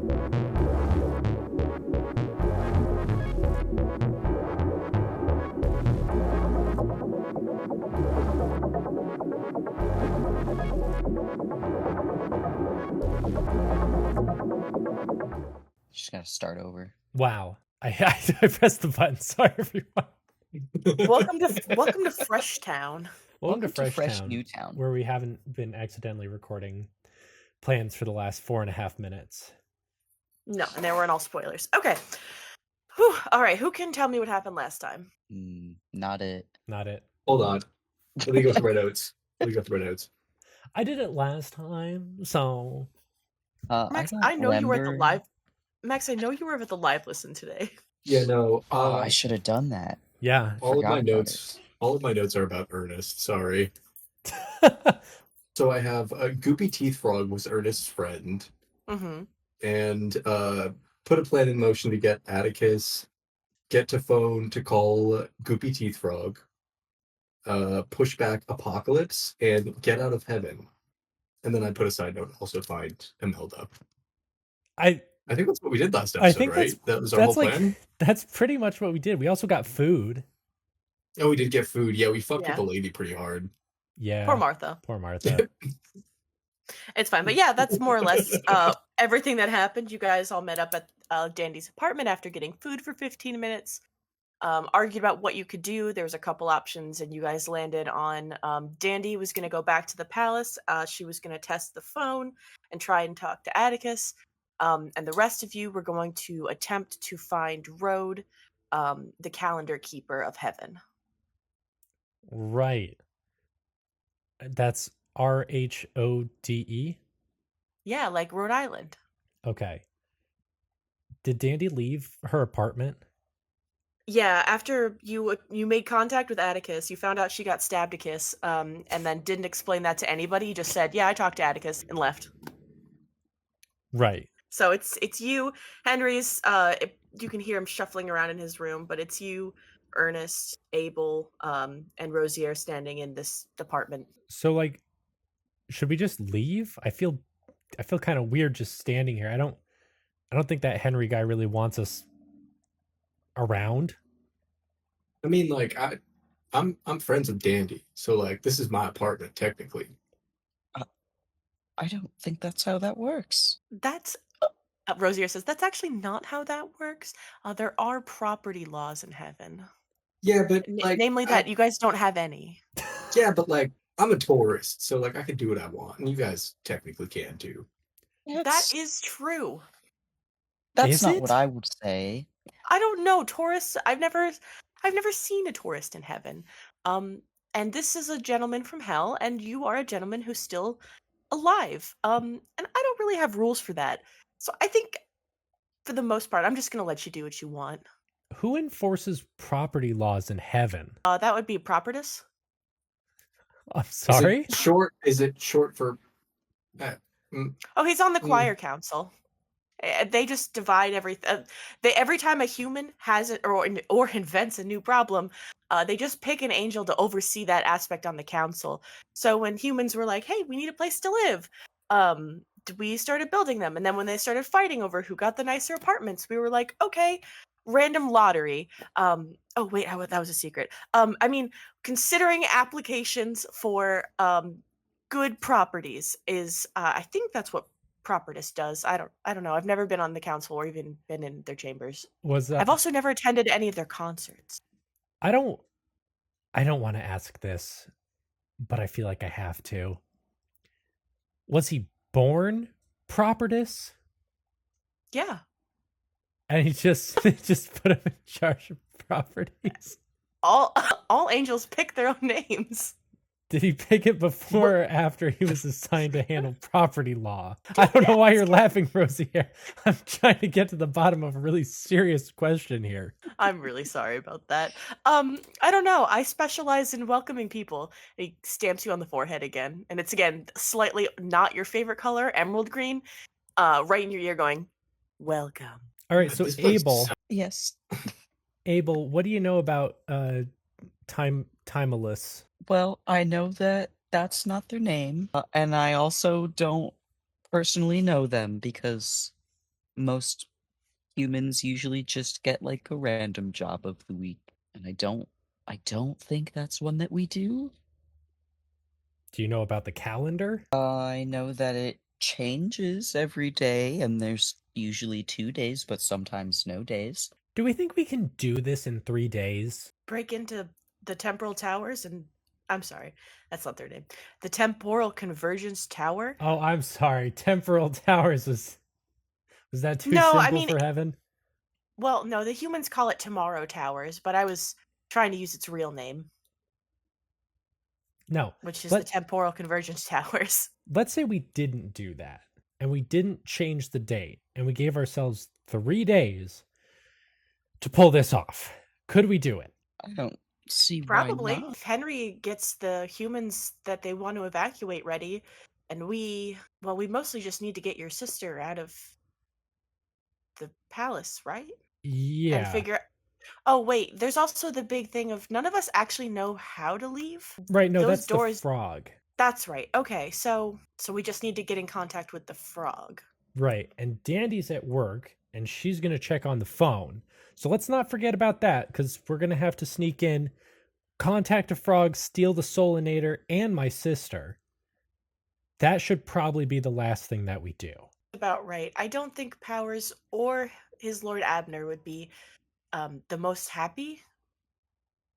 Just gotta start over. Wow. I pressed the button. Sorry, everyone. Welcome to Fresh Town. Welcome to Fresh New Town, where we haven't been accidentally recording plans for the last 4.5 minutes. No, and they weren't all spoilers. Okay. Whew. All right, who can tell me what happened last time? Not it. Not it. Hold on. Let me go through my notes. I did it last time, so... Max, I know you were at the live... Max, I know you were at the live listen today. Yeah, no. I should have done that. Yeah. All of my notes are about Earnest. Sorry. So I have Goopy Teeth Frog was Earnest's friend. Mm-hmm. And put a plan in motion to get Atticus, get to phone to call Goopy Teeth Frog, push back Apocalypse, and get out of heaven. And then I put a side note, also find Imelda. I think that's what we did last episode, right? That was our whole plan? That's pretty much what we did. We also got food. Oh, we did get food. Yeah, we fucked with the lady pretty hard. Yeah. Poor Martha. It's fine. But yeah, that's more or less everything that happened. You guys all met up at Dandy's apartment after getting food for 15 minutes. Argued about what you could do. There was a couple options, and you guys landed on Dandy was going to go back to the palace. She was going to test the phone and try and talk to Atticus. And the rest of you were going to attempt to find Rode, the calendar keeper of heaven. Right. That's RHODE? Yeah, like Rhode Island. Okay. Did Dandy leave her apartment? Yeah, after you made contact with Atticus, you found out she got stabbed a kiss, and then didn't explain that to anybody. You just said, yeah, I talked to Atticus, and left. Right. So it's you. Henry's, you can hear him shuffling around in his room, but it's you, Ernest, Abel, and Rosier standing in this apartment. So, like, should we just leave? I feel kind of weird just standing here. I don't think that Henry guy really wants us around. I mean, like, I'm friends with Dandy, so like this is my apartment technically. I don't think that's how that works. That's Rosier says that's actually not how that works. There are property laws in heaven. Yeah, but like, namely that you guys don't have any. Yeah, but like I'm a tourist, so like I can do what I want, and you guys technically can too. That is true. That's not what I would say. I don't know. Tourists, I've never seen a tourist in heaven. And this is a gentleman from hell, and you are a gentleman who's still alive. And I don't really have rules for that. So I think for the most part, I'm just gonna let you do what you want. Who enforces property laws in heaven? That would be Propertus. I'm sorry? Is it short for Oh, he's on the choir council. They just divide everything. Every time a human has it or invents a new problem, they just pick an angel to oversee that aspect on the council. So when humans were like, "Hey, we need a place to live," we started building them. And then when they started fighting over who got the nicer apartments, we were like, "Okay, random lottery." Oh wait, that was a secret. I mean, considering applications for good properties is, I think that's what Propertus does. I don't know. I've never been on the council or even been in their chambers. I've also never attended any of their concerts. I don't want to ask this, but I feel like I have to. Was he born Propertus? Yeah. And he just put him in charge of properties. All angels pick their own names. Did he pick it before or after he was assigned to handle property law? I don't know why you're laughing, Rosie. I'm trying to get to the bottom of a really serious question here. I'm really sorry about that. I don't know. I specialize in welcoming people. He stamps you on the forehead again. And it's, again, slightly not your favorite color, emerald green, right in your ear going, welcome. All right, so Abel. Yes. Abel, what do you know about Timeless? Well, I know that that's not their name, and I also don't personally know them because most humans usually just get like a random job of the week, and I don't think that's one that we do. Do you know about the calendar? I know that it changes every day, and there's usually 2 days, but sometimes no days. Do we think we can do this in 3 days? Break into the temporal towers and I'm sorry, that's not their name. The temporal convergence tower. Oh, I'm sorry. Temporal towers was that too No, I simple mean, for heaven? well, no, the humans call it tomorrow towers, but I was trying to use its real name, No. which is the Let temporal convergence towers. let's say we didn't do that and we didn't change the date and we gave ourselves 3 days to pull this off. Could we do it? I don't see why Probably. not. If Henry gets the humans that they want to evacuate ready, and we mostly just need to get your sister out of the palace, right? And Yeah. figure. Oh wait, there's also the big thing of none of us actually know how to leave. Right, no, Those that's doors. the frog. That's right. Okay, so we just need to get in contact with the frog. Right. And Dandy's at work and she's going to check on the phone. So let's not forget about that because we're going to have to sneak in, contact a frog, steal the Solinator and my sister. That should probably be the last thing that we do. About right. I don't think Powers or his Lord Abner would be the most happy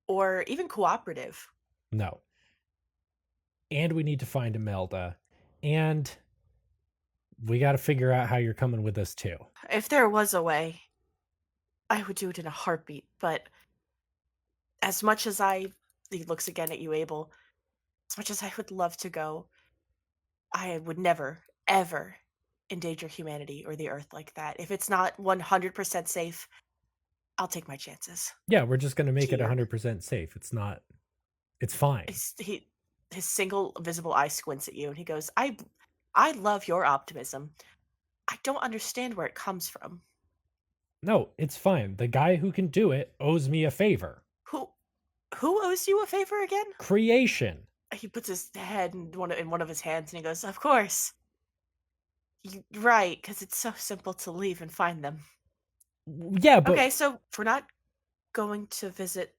or even cooperative. No. And we need to find Imelda. And we got to figure out how you're coming with us too. If there was a way, I would do it in a heartbeat. But as much as he looks again at you, Abel, as much as I would love to go, I would never, ever endanger humanity or the earth like that. If it's not 100% safe, I'll take my chances. Yeah, we're just going to make it Here. 100% safe. It's fine. His single visible eye squints at you and he goes, I love your optimism. I don't understand where it comes from. No, it's fine. The guy who can do it owes me a favor. Who owes you a favor again? Creation. He puts his head in one of his hands and he goes, of course. Right, because it's so simple to leave and find them. Yeah, but Okay, so if we're not going to visit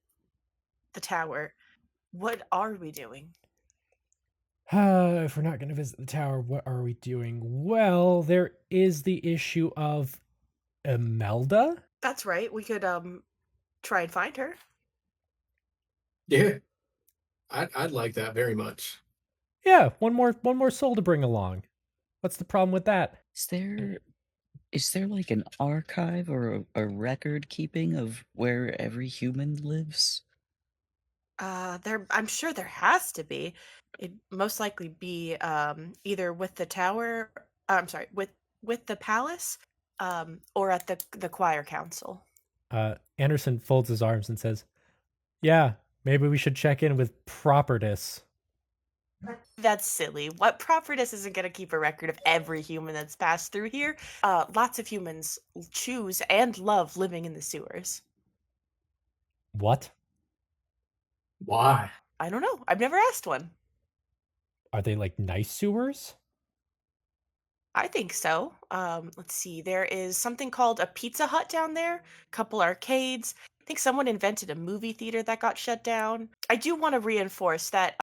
the tower, what are we doing? if we're not going to visit the tower, what are we doing? Well, there is the issue of Imelda. That's right. We could try and find her. Yeah, I'd like that very much. Yeah, one more soul to bring along. What's the problem with that? Is there like an archive or a record keeping of where every human lives? I'm sure there has to be. It'd most likely be either with the tower. I'm sorry, with the palace, or at the choir council. Anderson folds his arms and says, "Yeah, maybe we should check in with Properdus." That's silly. What Prophetess isn't going to keep a record of every human that's passed through here? Lots of humans choose and love living in the sewers. What? Why? I don't know. I've never asked one. Are they like nice sewers? I think so. Let's see. There is something called a Pizza Hut down there, a couple arcades. I think someone invented a movie theater that got shut down. I do want to reinforce that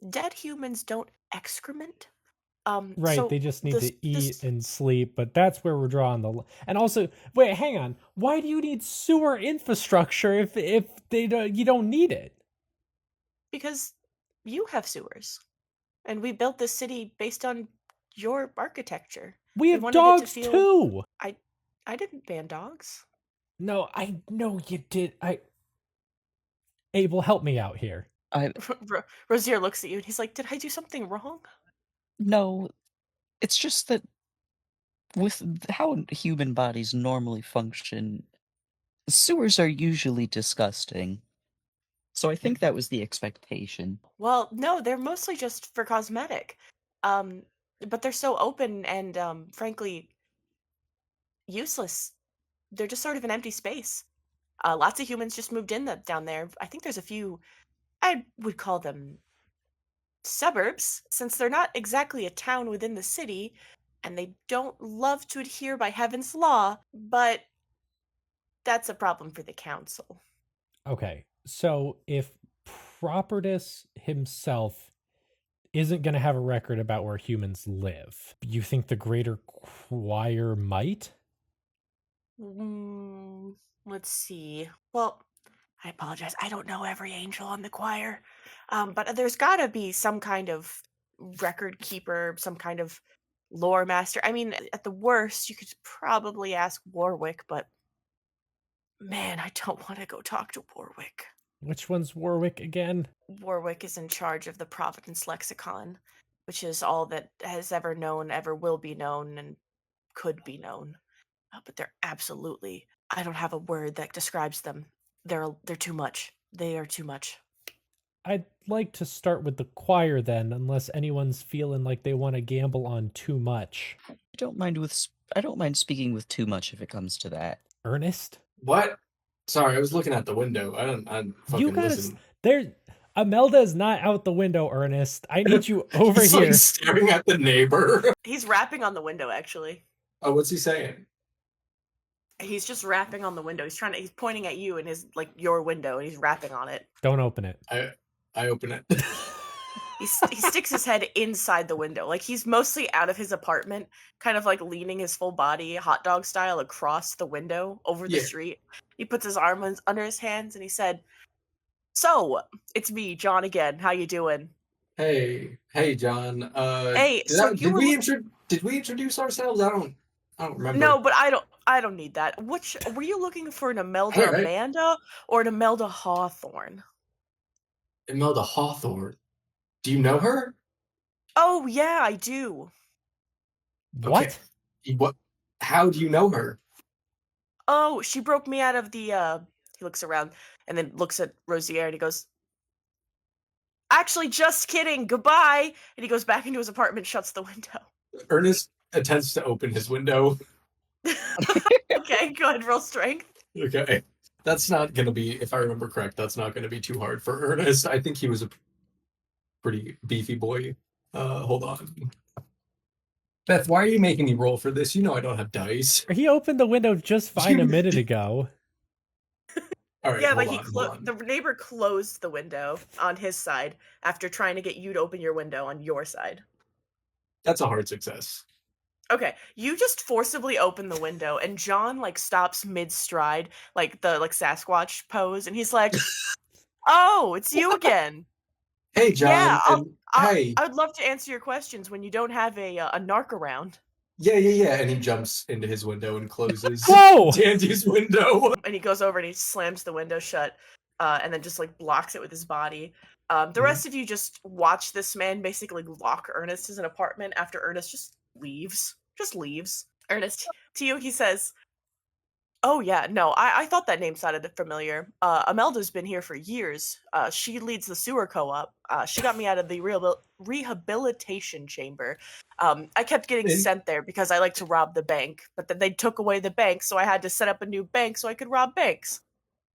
dead humans don't excrement. Right, So they just need this, to eat this and sleep, but that's where we're drawing the and also, wait, hang on. Why do you need sewer infrastructure if you don't need it? because you have sewers, and we built this city based on your architecture. We have wanted it to dogs feel- too. I didn't ban dogs. No, I know you did. Abel, help me out here. Rosier looks at you and he's like, "Did I do something wrong?" No, it's just that with how human bodies normally function, sewers are usually disgusting. So I think that was the expectation. Well, no, they're mostly just for cosmetic. But they're so open and frankly useless. They're just sort of an empty space. Lots of humans just moved in down there. I think there's a few. I would call them suburbs, since they're not exactly a town within the city, and they don't love to adhere by heaven's law, but that's a problem for the council. Okay, so if Propertus himself isn't going to have a record about where humans live, you think the greater choir might? Let's see. Well, I apologize. I don't know every angel on the choir, but there's got to be some kind of record keeper, some kind of lore master. I mean, at the worst, you could probably ask Warwick, but man, I don't want to go talk to Warwick. Which one's Warwick again? Warwick is in charge of the Providence Lexicon, which is all that has ever known, ever will be known, and could be known. But they're absolutely, I don't have a word that describes them. They're too much. They are too much. I'd like to start with the choir then, unless anyone's feeling like they want to gamble on too much. I don't mind speaking with too much if it comes to that. Ernest? What? Sorry, I was looking out the window. I You fucking gotta listen. Imelda is not out the window, Ernest. I need you over He's here. like staring at the neighbor. He's rapping on the window, actually. Oh, what's he saying? He's just rapping on the window. He's pointing at you in his, like, your window, and he's rapping on it. Don't open it. I open it. He sticks his head inside the window. Like, he's mostly out of his apartment, kind of like leaning his full body, hot dog style, across the window over the street. He puts his arm under his hands, and he said, "So, it's me, John again. How you doing?" Hey, John. Hey, did we introduce ourselves? I don't remember. No, but I don't need that. Which were you looking for, an Imelda Right. Amanda or an Imelda Hawthorne? Imelda Hawthorne. Do you know her? Oh yeah, I do. What? Okay. What? How do you know her? Oh, she broke me out of the. He looks around and then looks at Rosier and he goes, "Actually, just kidding. Goodbye." And he goes back into his apartment, shuts the window. Ernest attempts to open his window. Okay, go ahead, roll strength. Okay. That's not going to be, if I remember correct, that's not going to be too hard for Ernest. I think he was a pretty beefy boy. Hold on. Beth, why are you making me roll for this? You know I don't have dice. He opened the window just fine a minute ago. All right, Yeah, but the neighbor closed the window on his side after trying to get you to open your window on your side. That's a hard success. Okay, you just forcibly open the window, and John stops mid-stride, like the Sasquatch pose, and he's like, "Oh, it's you again." Hey, John. Yeah, hey. I would love to answer your questions when you don't have a narc around. Yeah. And he jumps into his window and closes Whoa! Dandy's window. And he goes over and he slams the window shut, and then just blocks it with his body. The rest of you just watch this man basically lock Ernest in an apartment after Ernest just leaves. Ernest, to you, he says, "Oh yeah, no, I thought that name sounded familiar. Imelda's been here for years. She leads the sewer co-op. She got me out of the rehabilitation chamber. I kept getting sent there because I like to rob the bank, but then they took away the bank, so I had to set up a new bank so I could rob banks."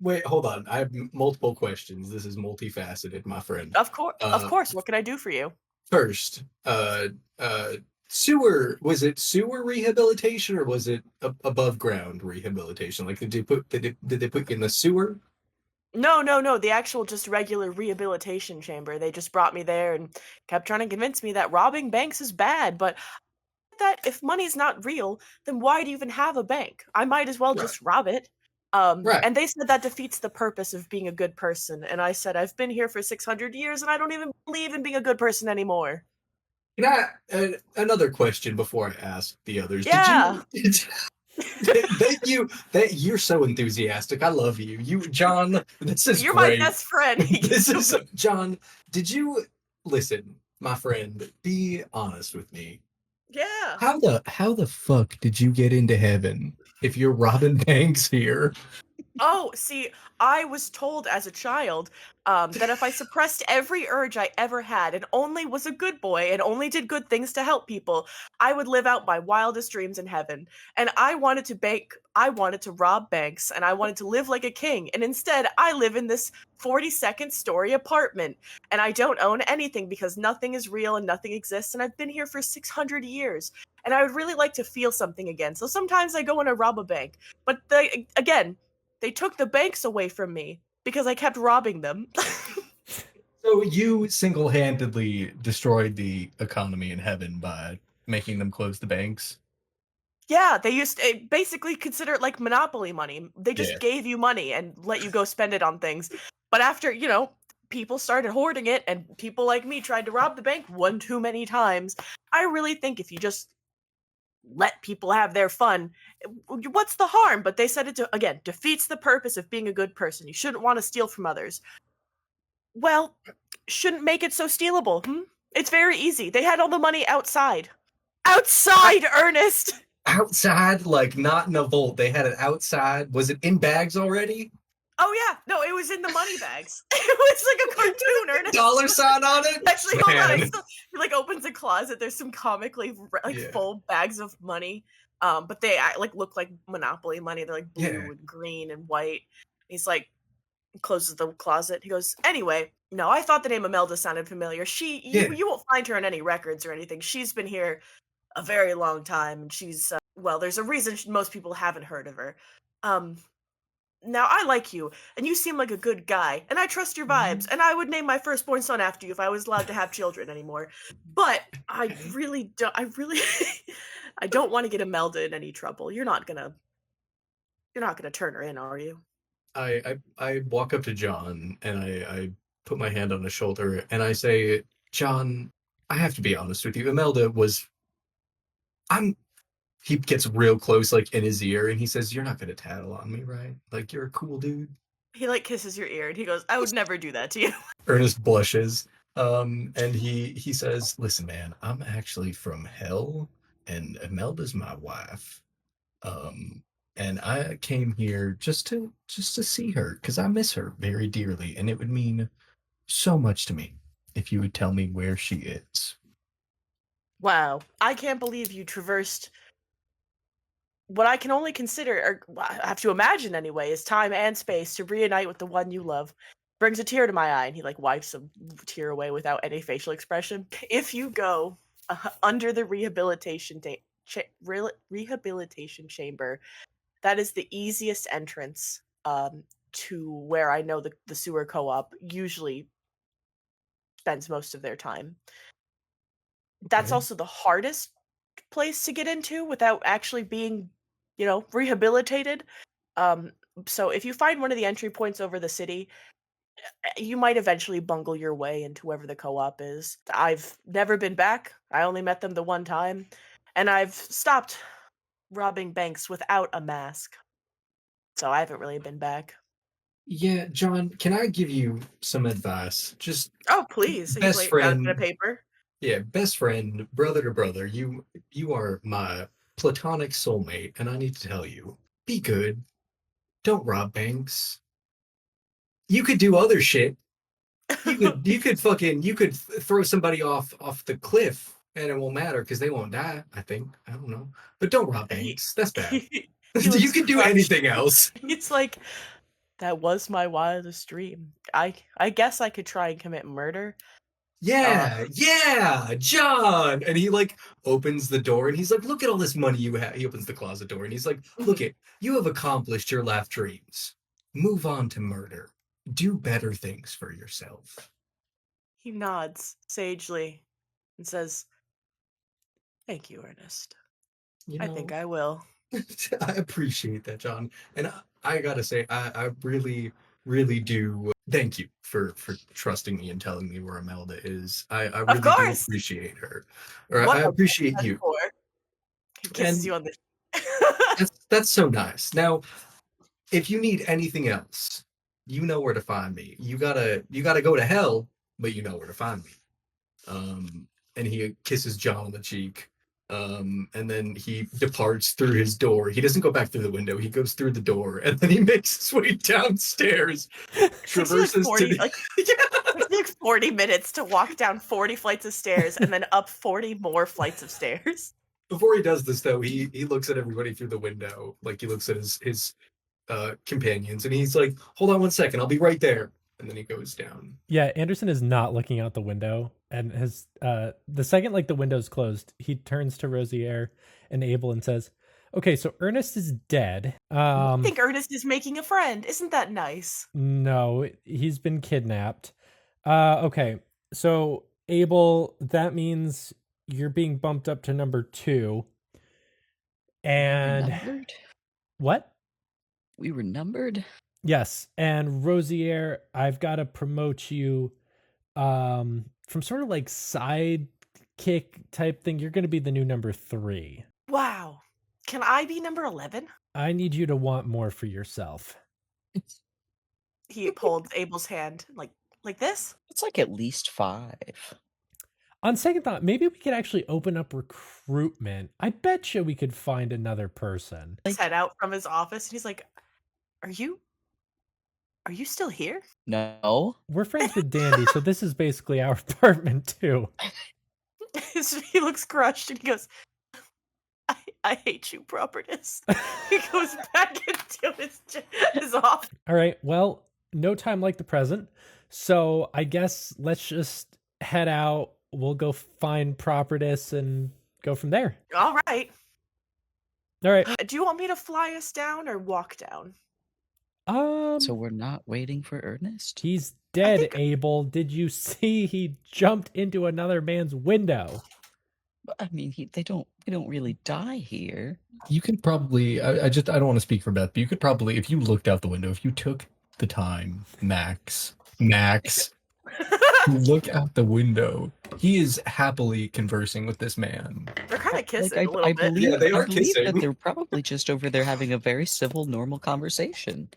Wait, hold on. I have multiple questions. This is multifaceted, my friend. Of course. What can I do for you? First, sewer, was it sewer rehabilitation or was it above ground rehabilitation? Like, did they put you in the sewer? No. The actual just regular rehabilitation chamber. They just brought me there and kept trying to convince me that robbing banks is bad. But that if money's not real, then why do you even have a bank? I might as well just rob it. And they said that defeats the purpose of being a good person. And I said, I've been here for 600 years and I don't even believe in being a good person anymore. Another question before I ask the others. Yeah. Thank you. You're so enthusiastic. I love you. John, this is You're great. my best friend. John, did you listen, my friend, be honest with me. Yeah. How the fuck did you get into heaven if you're robbing banks here? Oh, see, I was told as a child that if I suppressed every urge I ever had and only was a good boy and only did good things to help people, I would live out my wildest dreams in heaven. And I wanted to I wanted to rob banks, and I wanted to live like a king. And instead, I live in this 42nd story apartment. And I don't own anything because nothing is real and nothing exists. And I've been here for 600 years. And I would really like to feel something again. So sometimes I go and I rob a bank. But again, they took the banks away from me because I kept robbing them. So you single-handedly destroyed the economy in heaven by making them close the banks? Yeah, they used to basically consider it like monopoly money. They Yeah. just gave you money and let you go spend it on things. But after, people started hoarding it and people like me tried to rob the bank one too many times, I really think if you just let people have their fun, what's the harm? But they said again, defeats the purpose of being a good person. You shouldn't want to steal from others. Well, shouldn't make it so stealable. It's very easy. They had all the money outside. Outside, Ernest! Outside, like not in a vault. They had it outside. Was it in bags already? Oh yeah, no, it was in the money bags. It was like a cartoon, Ernest. Dollar sign on it? Actually, hold on. Man. He like opens a closet. There's some comically Yeah. full bags of money. But they like look like Monopoly money. They're like blue Yeah. and green and white. He's like closes the closet. He goes, anyway, no, I thought the name Imelda sounded familiar. Yeah. You won't find her in any records or anything. She's been here a very long time, and she's well, there's a reason most people haven't heard of her. Now I like you, and you seem like a good guy, and I trust your vibes, and I would name my firstborn son after you if I was allowed to have children anymore. But I really don't. I don't want to get Imelda in any trouble. You're not gonna turn her in, are you? I walk up to John and I put my hand on his shoulder and I say, John, I have to be honest with you. Imelda was I'm he gets real close, like in his ear, and he says, you're not gonna tattle on me, right? Like you're a cool dude. He like kisses your ear, and he goes, "I would never do that to you." Ernest blushes. And he says, listen, man, I'm actually from hell, and Imelda's my wife. And I came here just to see her because I miss her very dearly, and it would mean so much to me if you would tell me where she is. Wow, I can't believe you traversed what I can only consider, or I have to imagine anyway, is time and space to reunite with the one you love. Brings a tear to my eye, and he like wipes a tear away without any facial expression. If you go under the rehabilitation chamber, that is the easiest entrance to where I know the sewer co-op usually spends most of their time. That's Okay. also the hardest place to get into without actually being, rehabilitated. Um, so if you find one of the entry points over the city, you might eventually bungle your way into wherever the co-op is. I've never been back. I only met them the one time, and I've stopped robbing banks without a mask. So I haven't really been back. Yeah, John, can I give you some advice? Just Oh, please. He's best like got it in a friend, paper. yeah, best friend, brother to brother. You are my platonic soulmate, and I need to tell you, be good. Don't rob banks. You could do other shit. You could throw somebody off the cliff and it won't matter because they won't die, I think. I don't know. But don't rob he, banks. That's bad. he You looks could do crushed. anything else. It's like, that was my wildest dream. I guess I could try and commit murder. Yeah, John. And he like opens the door and he's like, look at all this money you have. He opens the closet door and he's like, look it, you have accomplished your life dreams. Move on to murder. Do better things for yourself. He nods sagely and says, "Thank you, Ernest. You I think know, I will." I appreciate that, John. And I gotta say, I really, really do thank you for trusting me and telling me where Imelda is. I Of really do course. appreciate her. Or What I a appreciate you. for. He kisses And you on the that's so nice. Now, if you need anything else, you know where to find me. You gotta go to hell, but you know where to find me. And he kisses John on the cheek. And then he departs through his door. He doesn't go back through the window. He goes through the door, and then he makes his way downstairs, traverses to the... It takes 40 minutes to walk down 40 flights of stairs and then up 40 more flights of stairs. Before he does this, though, he looks at everybody through the window. Like, he looks at his companions, and he's like, hold on one second, I'll be right there. And then he goes down. Yeah, Anderson is not looking out the window, and his the second like the window's closed, he turns to Rosier and Abel and says, "Okay, so Ernest is dead. I think Ernest is making a friend. Isn't that nice?" No, he's been kidnapped. Okay, so Abel, that means you're being bumped up to number 2. And Numbered? what? We were numbered? Yes, and Rosier, I've got to promote you from sort of like sidekick type thing. You're going to be the new number 3. Wow. Can I be number 11? I need you to want more for yourself. He holds Abel's hand like this. It's like at least 5. On second thought, maybe we could actually open up recruitment. I bet you we could find another person. He's head out from his office and he's like, Are you still here? No. We're friends with Dandy, so this is basically our apartment too. He looks crushed and he goes, I hate you, Properties. He goes back into his office. All right, well, no time like the present. So I guess let's just head out. We'll go find Properties and go from there. All right. All right. Do you want me to fly us down or walk down? So we're not waiting for Earnest? He's dead, Abel. Did you see he jumped into another man's window? I mean, they don't really die here. You could probably... I don't want to speak for Beth, but you could probably, if you looked out the window, if you took the time, Max, look out the window. He is happily conversing with this man. They're kind of kissing Like, a little bit. Believe, Yeah, they are I believe kissing. that they're probably just over there having a very civil, normal conversation.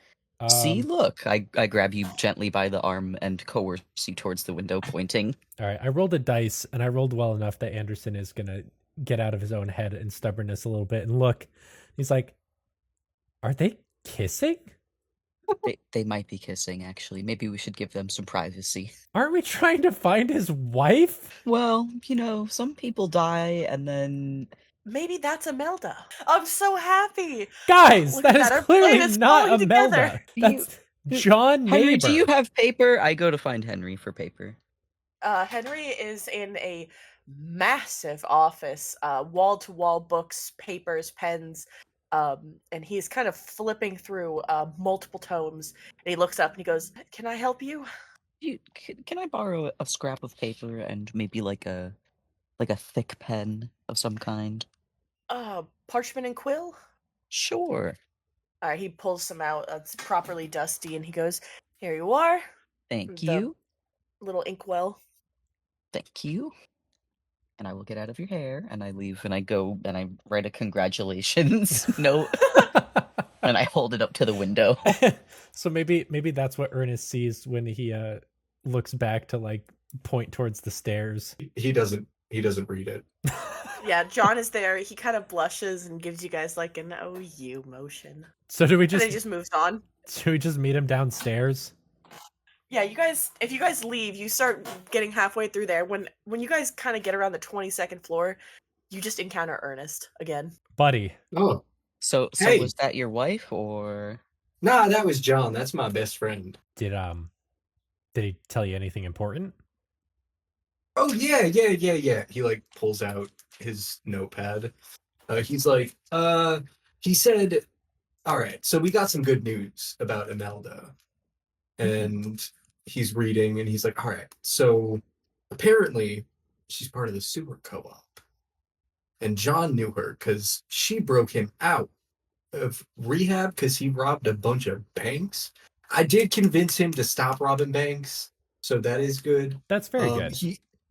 See, look, I grab you gently by the arm and coerce you towards the window, pointing. All right, I rolled a dice, and I rolled well enough that Anderson is going to get out of his own head and stubbornness a little bit and look. He's like, are they kissing? They might be kissing, actually. Maybe we should give them some privacy. Aren't we trying to find his wife? Well, some people die and then... Maybe that's Imelda. I'm so happy. Guys, Look that at is that, our clearly plan is not falling Imelda. together. That's John Henry, Neighbor. do you have paper? I go to find Henry for paper. Henry is in a massive office, wall-to-wall books, papers, pens, and he's kind of flipping through multiple tomes. And he looks up and he goes, "Can I help you?" Can I borrow a scrap of paper and maybe like a thick pen of some kind? Parchment and quill? Sure. He pulls some out. It's properly dusty, and he goes, "Here you are." Thank The you. little inkwell. Thank you. And I will get out of your hair, and I leave, and I go, and I write a congratulations note, and I hold it up to the window. So maybe that's what Ernest sees when he looks back to like point towards the stairs. He doesn't read it. Yeah, John is there. He kind of blushes and gives you guys like an "oh you" motion. So do we And then just he just moves on. should we just meet him downstairs? Yeah, if you guys leave, you start getting halfway through there. When you guys kind of get around the 22nd floor, you just encounter Ernest again. Buddy. Oh. So Hey. was that your wife, or? Nah, that was John. That's my best friend. Did he tell you anything important? Oh, yeah. He, like, pulls out his notepad. He's like, he said, all right, so we got some good news about Imelda. And he's reading, and he's like, all right, so apparently she's part of the sewer co-op. And John knew her because she broke him out of rehab because he robbed a bunch of banks. I did convince him to stop robbing banks, so that is good. That's very good.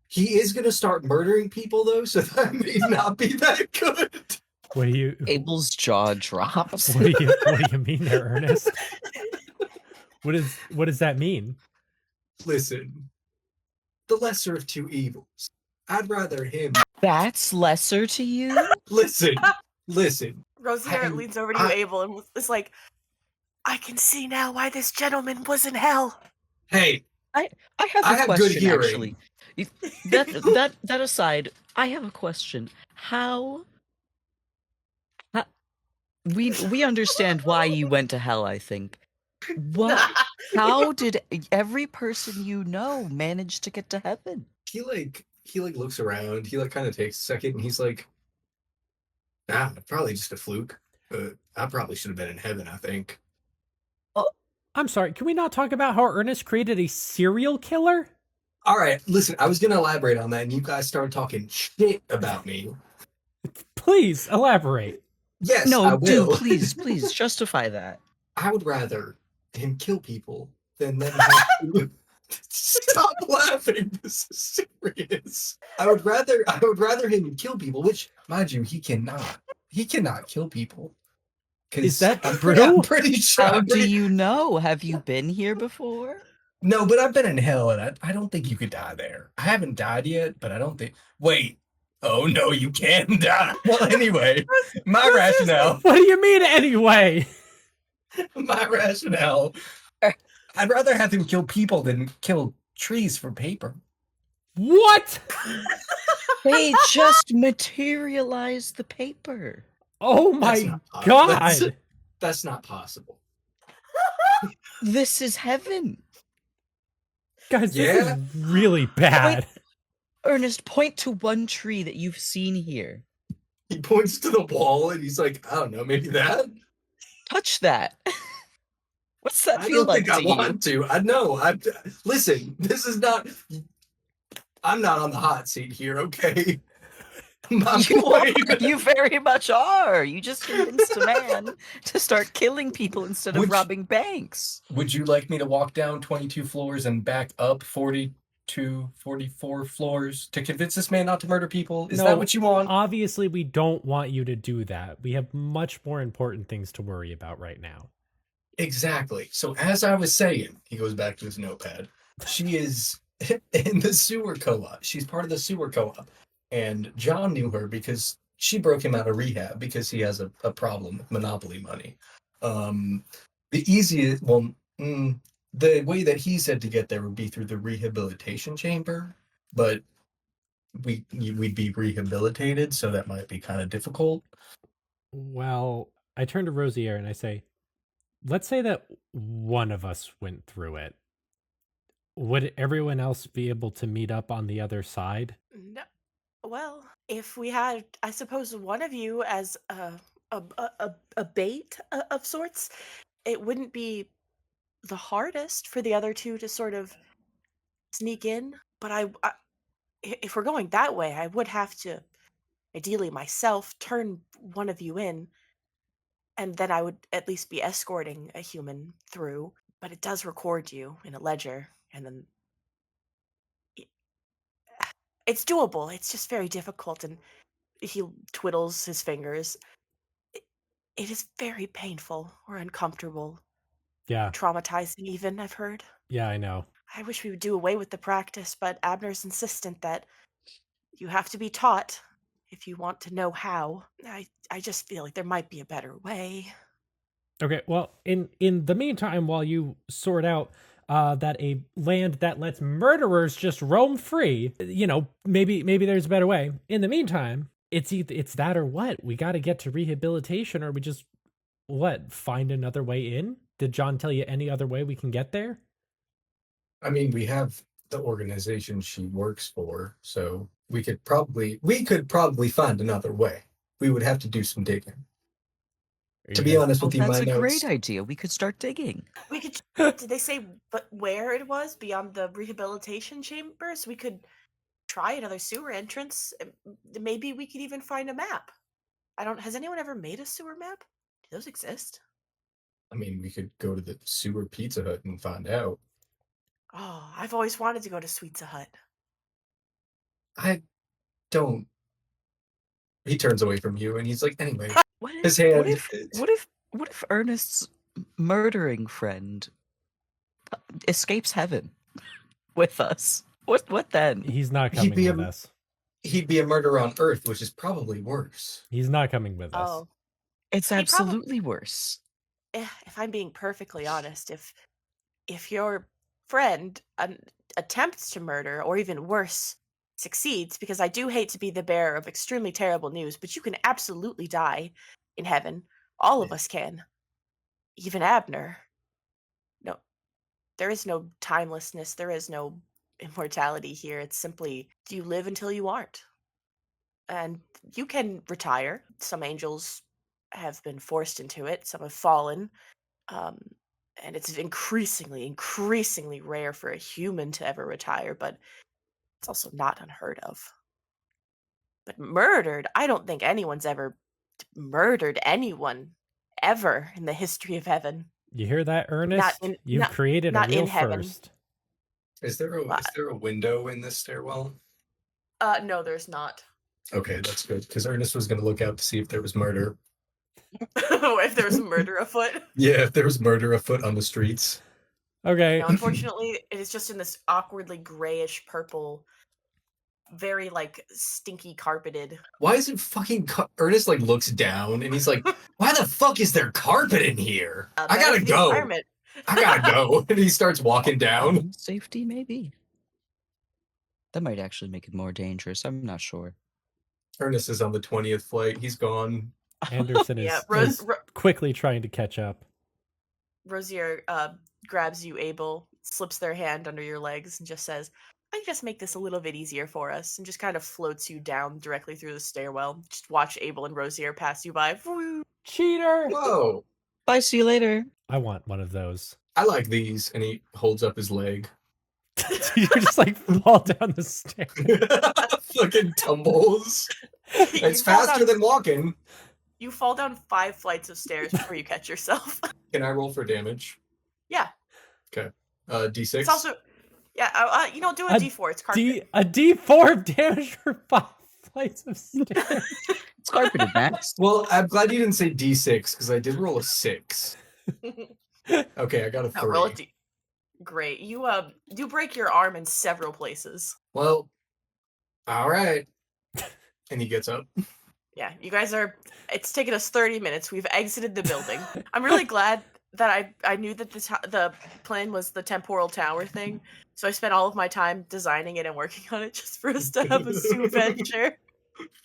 He is going to start murdering people, though, so that may not be that good. What do you Abel's jaw drops. what do you mean there, Ernest? What does that mean? Listen, the lesser of two evils. I'd rather him. That's lesser to you? Listen. Rosier leans over to you, Abel, and is like, I can see now why this gentleman was in hell. Hey, I have a have question, good hearing. actually. That aside, I have a question. How we understand why you went to hell, I think. How did every person you know manage to get to heaven? He looks around, he kind of takes a second, and he's like, probably just a fluke. I probably should have been in heaven, I think. I'm sorry, can we not talk about how Ernest created a serial killer? All right, listen, I was going to elaborate on that, and you guys started talking shit about me. Please, elaborate. Yes, No, I will. dude, please, justify that. I would rather him kill people than them have to... Stop laughing, this is serious. I would rather him kill people, which, mind you, he cannot. He cannot kill people. Is that I'm true? pretty sure. How do you know? Have you been here before? No, but I've been in hell, and I don't think you could die there. I haven't died yet, but I don't think... Wait. Oh, no, you can die. Well, anyway, my rationale... What do you mean, anyway? My rationale... I'd rather have him kill people than kill trees for paper. What? They just materialized the paper. Oh my god. That's not possible. This is heaven. Guys, this is really bad. Wait, Ernest, point to one tree that you've seen here. He points to the wall and he's like, I don't know, maybe that? Touch that. What's that feel like to you? I don't think I want to. I know. Listen, this is not... I'm not on the hot seat here, okay? You very much are. You just convinced a man to start killing people instead of robbing banks. Would you like me to walk down 22 floors and back up 42, 44 floors to convince this man not to murder people? Is that what you want? Obviously, we don't want you to do that. We have much more important things to worry about right now. Exactly. So as I was saying, he goes back to his notepad. She is in the sewer co-op. She's part of the sewer co-op. And John knew her because she broke him out of rehab because he has a problem with monopoly money. The way that he said to get there would be through the rehabilitation chamber, but we'd be rehabilitated, so that might be kind of difficult. Well, I turn to Rosier and I say, let's say that one of us went through it. Would everyone else be able to meet up on the other side? No. Well, if we had, I suppose, one of you as a bait of sorts, it wouldn't be the hardest for the other two to sort of sneak in. But if we're going that way, I would have to, ideally myself, turn one of you in, and then I would at least be escorting a human through. But it does record you in a ledger, and then it's doable. It's just very difficult, and he twiddles his fingers. It is very painful or uncomfortable. Yeah. Traumatizing, even, I've heard. Yeah, I know. I wish we would do away with the practice, but Abner's insistent that you have to be taught if you want to know how. I just feel like there might be a better way. Okay, well, in the meantime, while you sort out that a land that lets murderers just roam free, maybe there's a better way. In the meantime, it's that or what? We got to get to rehabilitation, or we just find another way in? Did John tell you any other way we can get there? I mean, we have the organization she works for, so we could probably find another way. We would have to do some digging. To be honest with you, that's a great idea. We could start digging. We could. Did they say where it was beyond the rehabilitation chambers? We could try another sewer entrance. Maybe we could even find a map. Has anyone ever made a sewer map? Do those exist? I mean, we could go to the sewer Pizza Hut and find out. Oh, I've always wanted to go to Sweetsa Hut. I don't. He turns away from you and he's like, anyway. What if Ernest's murdering friend escapes heaven with us? What then? He's not coming with us. he'd be a murderer on Earth, which is probably worse. He's not coming with us. Oh, It's he probably. absolutely worse. If I'm being perfectly honest, if your friend attempts to murder, or even worse, succeeds, because I do hate to be the bearer of extremely terrible news, but you can absolutely die in heaven. All of us can. Even Abner. No, there is no timelessness. There is no immortality here. It's simply, do you live until you aren't? And you can retire. Some angels have been forced into it. Some have fallen. Um, and it's increasingly rare for a human to ever retire, but it's also not unheard of. But murdered, I don't think anyone's ever murdered anyone ever in the history of heaven. You hear that, Not Ernest? in You've created a not real in heaven. first. Is there a window in this stairwell? No, there's not. Okay, that's good. Because Ernest was going to look out to see if there was murder. If there's a murder afoot. Yeah, if there was murder afoot on the streets. Okay. No, unfortunately, it is just in this awkwardly grayish purple, very like stinky carpeted. Why is it fucking Ernest like looks down and he's like, why the fuck is there carpet in here? I gotta go. I gotta go. And he starts walking down. Safety, maybe. That might actually make it more dangerous. I'm not sure. Ernest is on the 20th flight. He's gone. Anderson is, Yeah, is quickly trying to catch up. Rosier grabs you, Abel, slips their hand under your legs, and just says, "I can just make this a little bit easier for us," and just kind of floats you down directly through the stairwell. Just watch Abel and Rosier pass you by. Cheater! Whoa. Bye, see you later. I want one of those. I like these. And he holds up his leg. You just like fall down the stairs. Fucking tumbles. It's faster than walking. You fall down 5 flights of stairs before you catch yourself. Can I roll for damage? Yeah. Okay. D6. It's also, yeah, do a D4. It's carpet. A D4 of damage for 5 flights of stairs. It's carpeted, Max. Well, I'm glad you didn't say D6 because I did roll a 6. Okay, I got a 3. Roll a D. Great. You break your arm in several places. Well, all right. And he gets up. Yeah, you guys are. It's taken us 30 minutes. We've exited the building. I'm really glad that I knew that the plan was the temporal tower thing. So I spent all of my time designing it and working on it just for us to have a zoo adventure.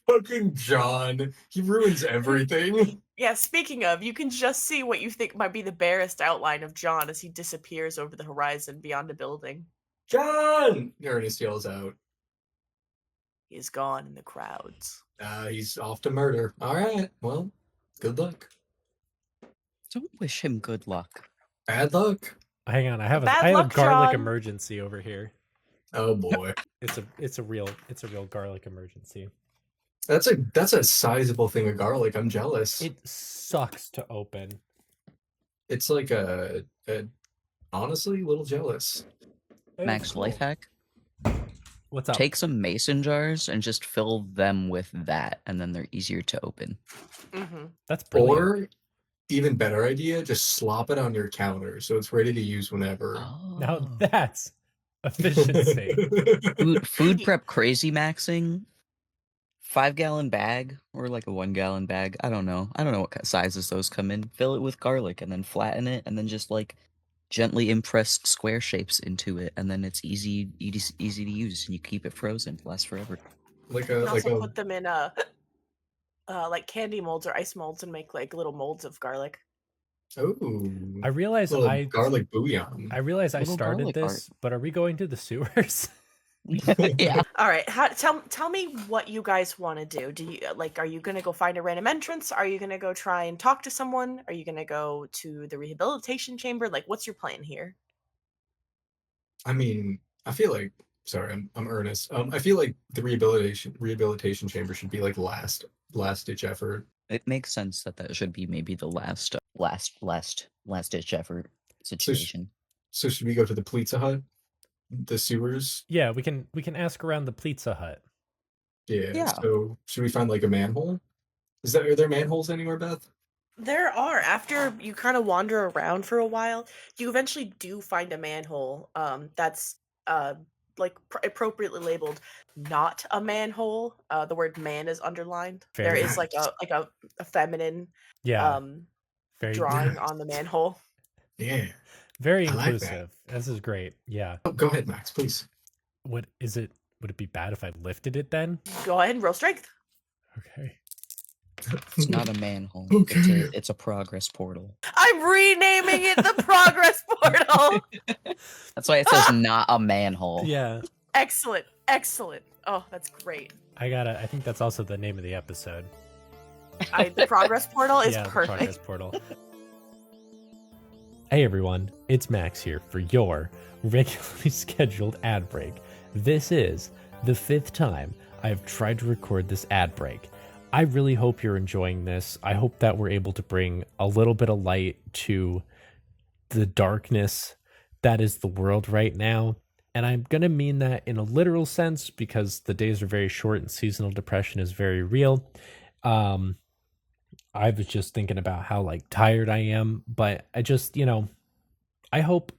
Fucking John. He ruins everything. Yeah, speaking of, you can just see what you think might be the barest outline of John as he disappears over the horizon beyond a building. John! Ernest yells out. He is gone in the crowds. He's off to murder. All right. Well, good luck. Don't wish him good luck. Bad luck. Hang on, I have a garlic John. emergency over here. Oh boy. It's a real garlic emergency. That's a sizable thing of garlic. I'm jealous. It sucks to open. It's like a honestly, a little jealous. Max, Cool. life hack. What's up? Take some mason jars and just fill them with that, and then they're easier to open. Mm-hmm. That's brilliant. Or even better idea, just slop it on your counter so it's ready to use whenever. Now that's efficiency. Food prep crazy maxing. 5-gallon bag or like a 1-gallon bag. I don't know what sizes those come in. Fill it with garlic and then flatten it and then just like gently impress square shapes into it, and then it's easy to use, and you keep it frozen. It lasts forever. You can also put them in like candy molds or ice molds and make like little molds of garlic. Oh, I realize garlic bouillon. I realize I Little started this, but are we going to the sewers? Yeah. All right. Tell me what you guys want to do. Do you are you gonna go find a random entrance? Are you gonna go try and talk to someone? Are you gonna go to the rehabilitation chamber? Like, what's your plan here? I mean, I feel like I'm Ernest. I feel like the rehabilitation chamber should be like last ditch effort. It makes sense that should be maybe the last ditch effort situation. So should we go to the Pizza Hut? The sewers? Yeah, we can ask around the Pizza Hut. Yeah. So should we find like a manhole? Are there manholes anywhere, Beth? There are. After you kind of wander around for a while, you eventually do find a manhole. That's appropriately labeled not a manhole. The word man is underlined. There Very is like a feminine yeah, very drawing on the manhole. Yeah. very I like that. inclusive. This is great. Yeah. Oh, go ahead, Max, please. What is it? Would it be bad if I lifted it then? Go ahead and roll strength. Okay. It's not a manhole. Okay. It's a progress portal. I'm renaming it the progress portal. That's why it says not a manhole. Yeah. Excellent. Oh, that's great. I think that's also the name of the episode. The progress portal is yeah, the perfect. progress portal. Hey everyone, it's Max here for your regularly scheduled ad break. This is the 5th time I've tried to record this ad break. I really hope you're enjoying this. I hope that we're able to bring a little bit of light to the darkness that is the world right now. And I'm going to mean that in a literal sense because the days are very short and seasonal depression is very real. I was just thinking about how like tired I am, but I just, I hope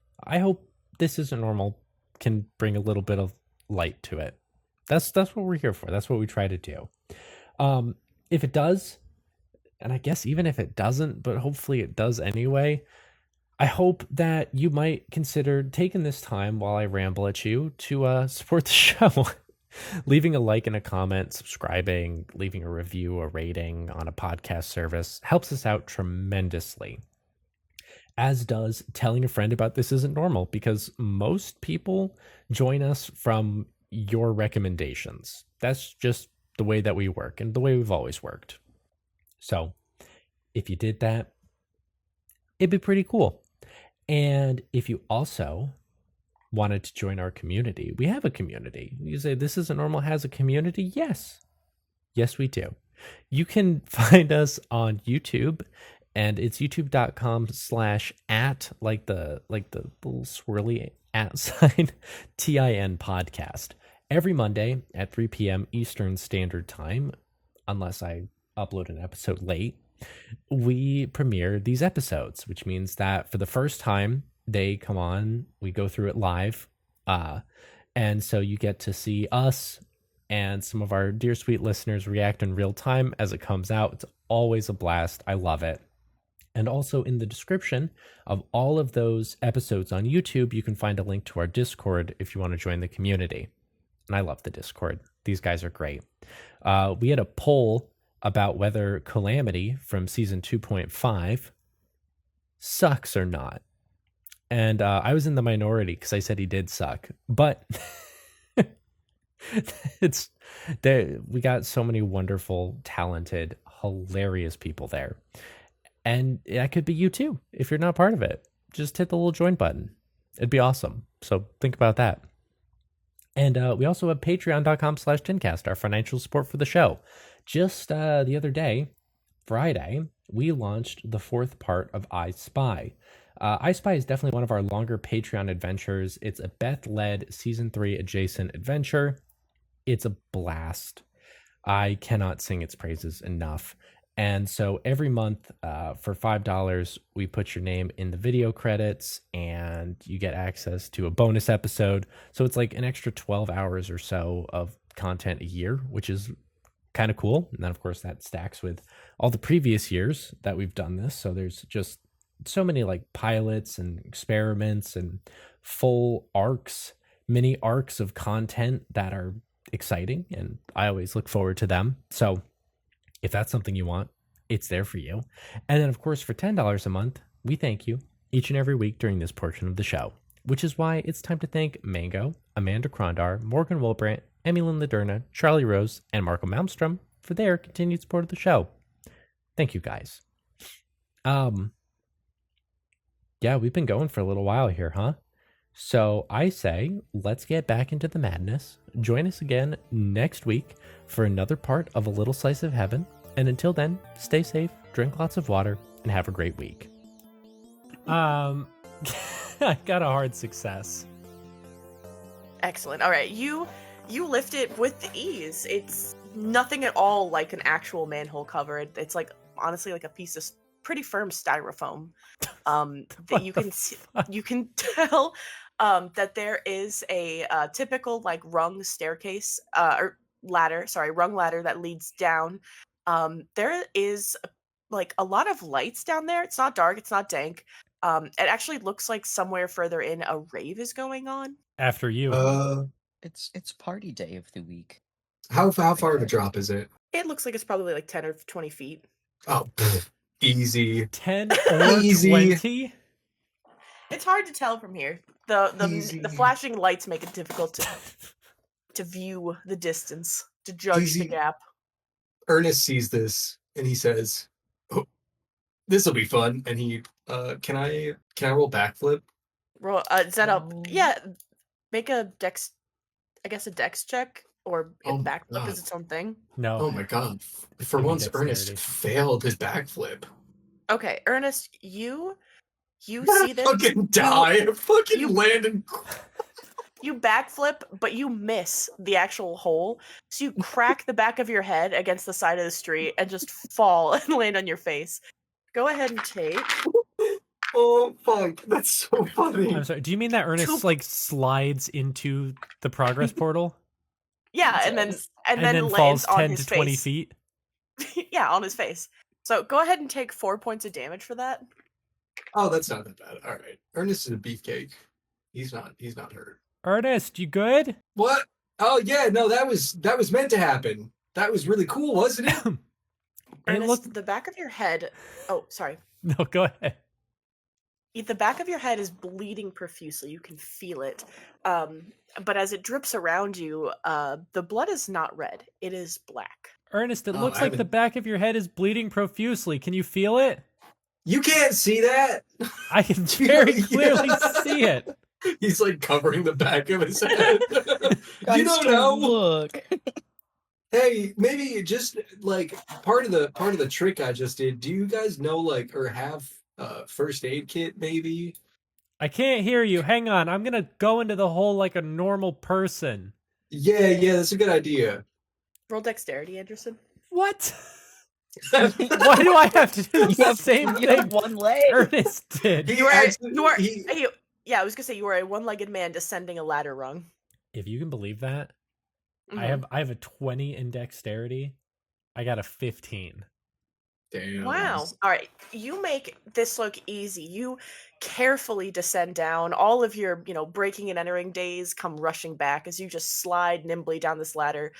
This Isn't Normal can bring a little bit of light to it. That's what we're here for. That's what we try to do. If it does, and I guess even if it doesn't, but hopefully it does anyway, I hope that you might consider taking this time while I ramble at you to support the show. Leaving a like and a comment, subscribing, leaving a review, a rating on a podcast service helps us out tremendously. As does telling a friend about This Isn't Normal, because most people join us from your recommendations. That's just the way that we work and the way we've always worked. So if you did that, it'd be pretty cool. And if you also wanted to join our community, we have a community. You say This Isn't Normal has a community? Yes, we do. You can find us on YouTube, and it's youtube.com/@ like the little swirly @ sign TIN podcast. Every Monday at 3 p.m. Eastern Standard Time, unless I upload an episode late, we premiere these episodes, which means that for the first time they come on, we go through it live. And so you get to see us and some of our dear sweet listeners react in real time as it comes out. It's always a blast. I love it. And also in the description of all of those episodes on YouTube, you can find a link to our Discord if you want to join the community. And I love the Discord. These guys are great. We had a poll about whether Calamity from season 2.5 sucks or not. And I was in the minority because I said he did suck. But it's there. We got so many wonderful, talented, hilarious people there. And that could be you too. If you're not part of it, just hit the little join button. It'd be awesome. So think about that. And we also have patreon.com/tincast, our financial support for the show. Just the other day, Friday, we launched the 4th part of I Spy. I Spy is definitely one of our longer Patreon adventures. It's a Beth-led season 3 adjacent adventure. It's a blast. I cannot sing its praises enough. And so every month for $5, we put your name in the video credits and you get access to a bonus episode. So it's like an extra 12 hours or so of content a year, which is kind of cool. And then, of course, that stacks with all the previous years that we've done this. So there's just so many like pilots and experiments and full arcs, mini arcs of content that are exciting. And I always look forward to them. So if that's something you want, it's there for you. And then, of course, for $10 a month, we thank you each and every week during this portion of the show, which is why it's time to thank Mango, Amanda Krondar, Morgan Wilbrandt, Emilyn Laderna, Charlie Rose, and Marco Malmstrom for their continued support of the show. Thank you, guys. Yeah, we've been going for a little while here, huh? So I say, let's get back into the madness. Join us again next week for another part of A Little Slice of Heaven. And until then, stay safe, drink lots of water, and have a great week. I got a hard success. Excellent. All right, you lift it with ease. It's nothing at all like an actual manhole cover. It's like honestly like a piece of pretty firm styrofoam. That What you the can fuck? you can tell that there is a typical like rung staircase or ladder, sorry, rung ladder that leads down. There is like a lot of lights down there. It's not dark, it's not dank. It actually looks like somewhere further in a rave is going on. After you. It's party day of the week. How far of a Okay. drop is it? It looks like it's probably like 10 or 20 feet. Oh, easy. 10 or Easy. 20? It's hard to tell from here. The Easy. flashing lights make it difficult to view the distance, to judge Easy. the gap. Ernest sees this and he says, "Oh, this will be fun." And he, can I roll backflip? Roll, is that a Oh. yeah? Make a dex, I guess a dex check or Oh my backflip God. is its own thing. No. Oh my God! For Give me once, dexterity. Ernest failed his backflip. Okay, Ernest, you see this? Fucking die! Fucking you- land and You backflip, but you miss the actual hole. So you crack the back of your head against the side of the street and just fall and land on your face. Go ahead and take. oh fuck! That's so funny. I'm sorry. Do you mean that Ernest like slides into the progress portal Yeah, and then Yes. and, and then lands falls on 10 his to 20 face. feet? Yeah, on his face. So go ahead and take 4 points of damage for that. Oh, that's not that bad. All right, Ernest is a beefcake. He's not hurt. Ernest, you good? What? Oh yeah, no, that was meant to happen. That was really cool, wasn't it? It Ernest, looked. the back of your head. Oh, sorry. No, go ahead. The back of your head is bleeding profusely. You can feel it. But as it drips around you, the blood is not red. It is black. Ernest, it Oh, looks I like the haven't- back of your head is bleeding profusely. Can you feel it? You can't see that. I can very clearly Yeah. see it. He's like covering the back of his head. Guys, you don't know. look. Hey, maybe just like part of the trick I just did. Do you guys know like or have first aid kit maybe? I can't hear you. Hang on. I'm going to go into the hole like a normal person. Yeah, that's a good idea. Roll dexterity, Anderson. What? Why do I have to do the same You have thing one leg. Ernest did? You are. Yeah, I was gonna say you are a one-legged man descending a ladder rung. If you can believe that, Mhm. I have a 20 in dexterity. I got a 15. Damn. Wow. All right. You make this look easy. You carefully descend down. All of your, breaking and entering days come rushing back as you just slide nimbly down this ladder,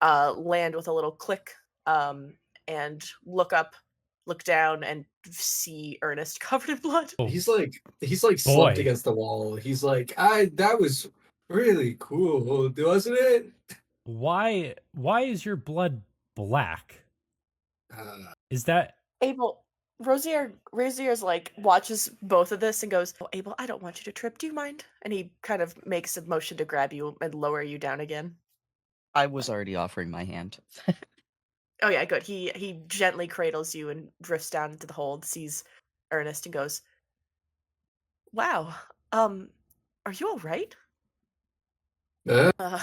land with a little click, and look up, look down, and see Ernest covered in blood. Oh, He's like slumped against the wall. He's like, that was really cool, wasn't it? why is your blood black? Is that Abel, Rosier's like watches both of this and goes, "Oh, Abel, I don't want you to trip. Do you mind?" And he kind of makes a motion to grab you and lower you down again. I was already offering my hand. Oh yeah, good. He gently cradles you and drifts down into the hold, sees Ernest, and goes, "Wow, are you all right?" Uh,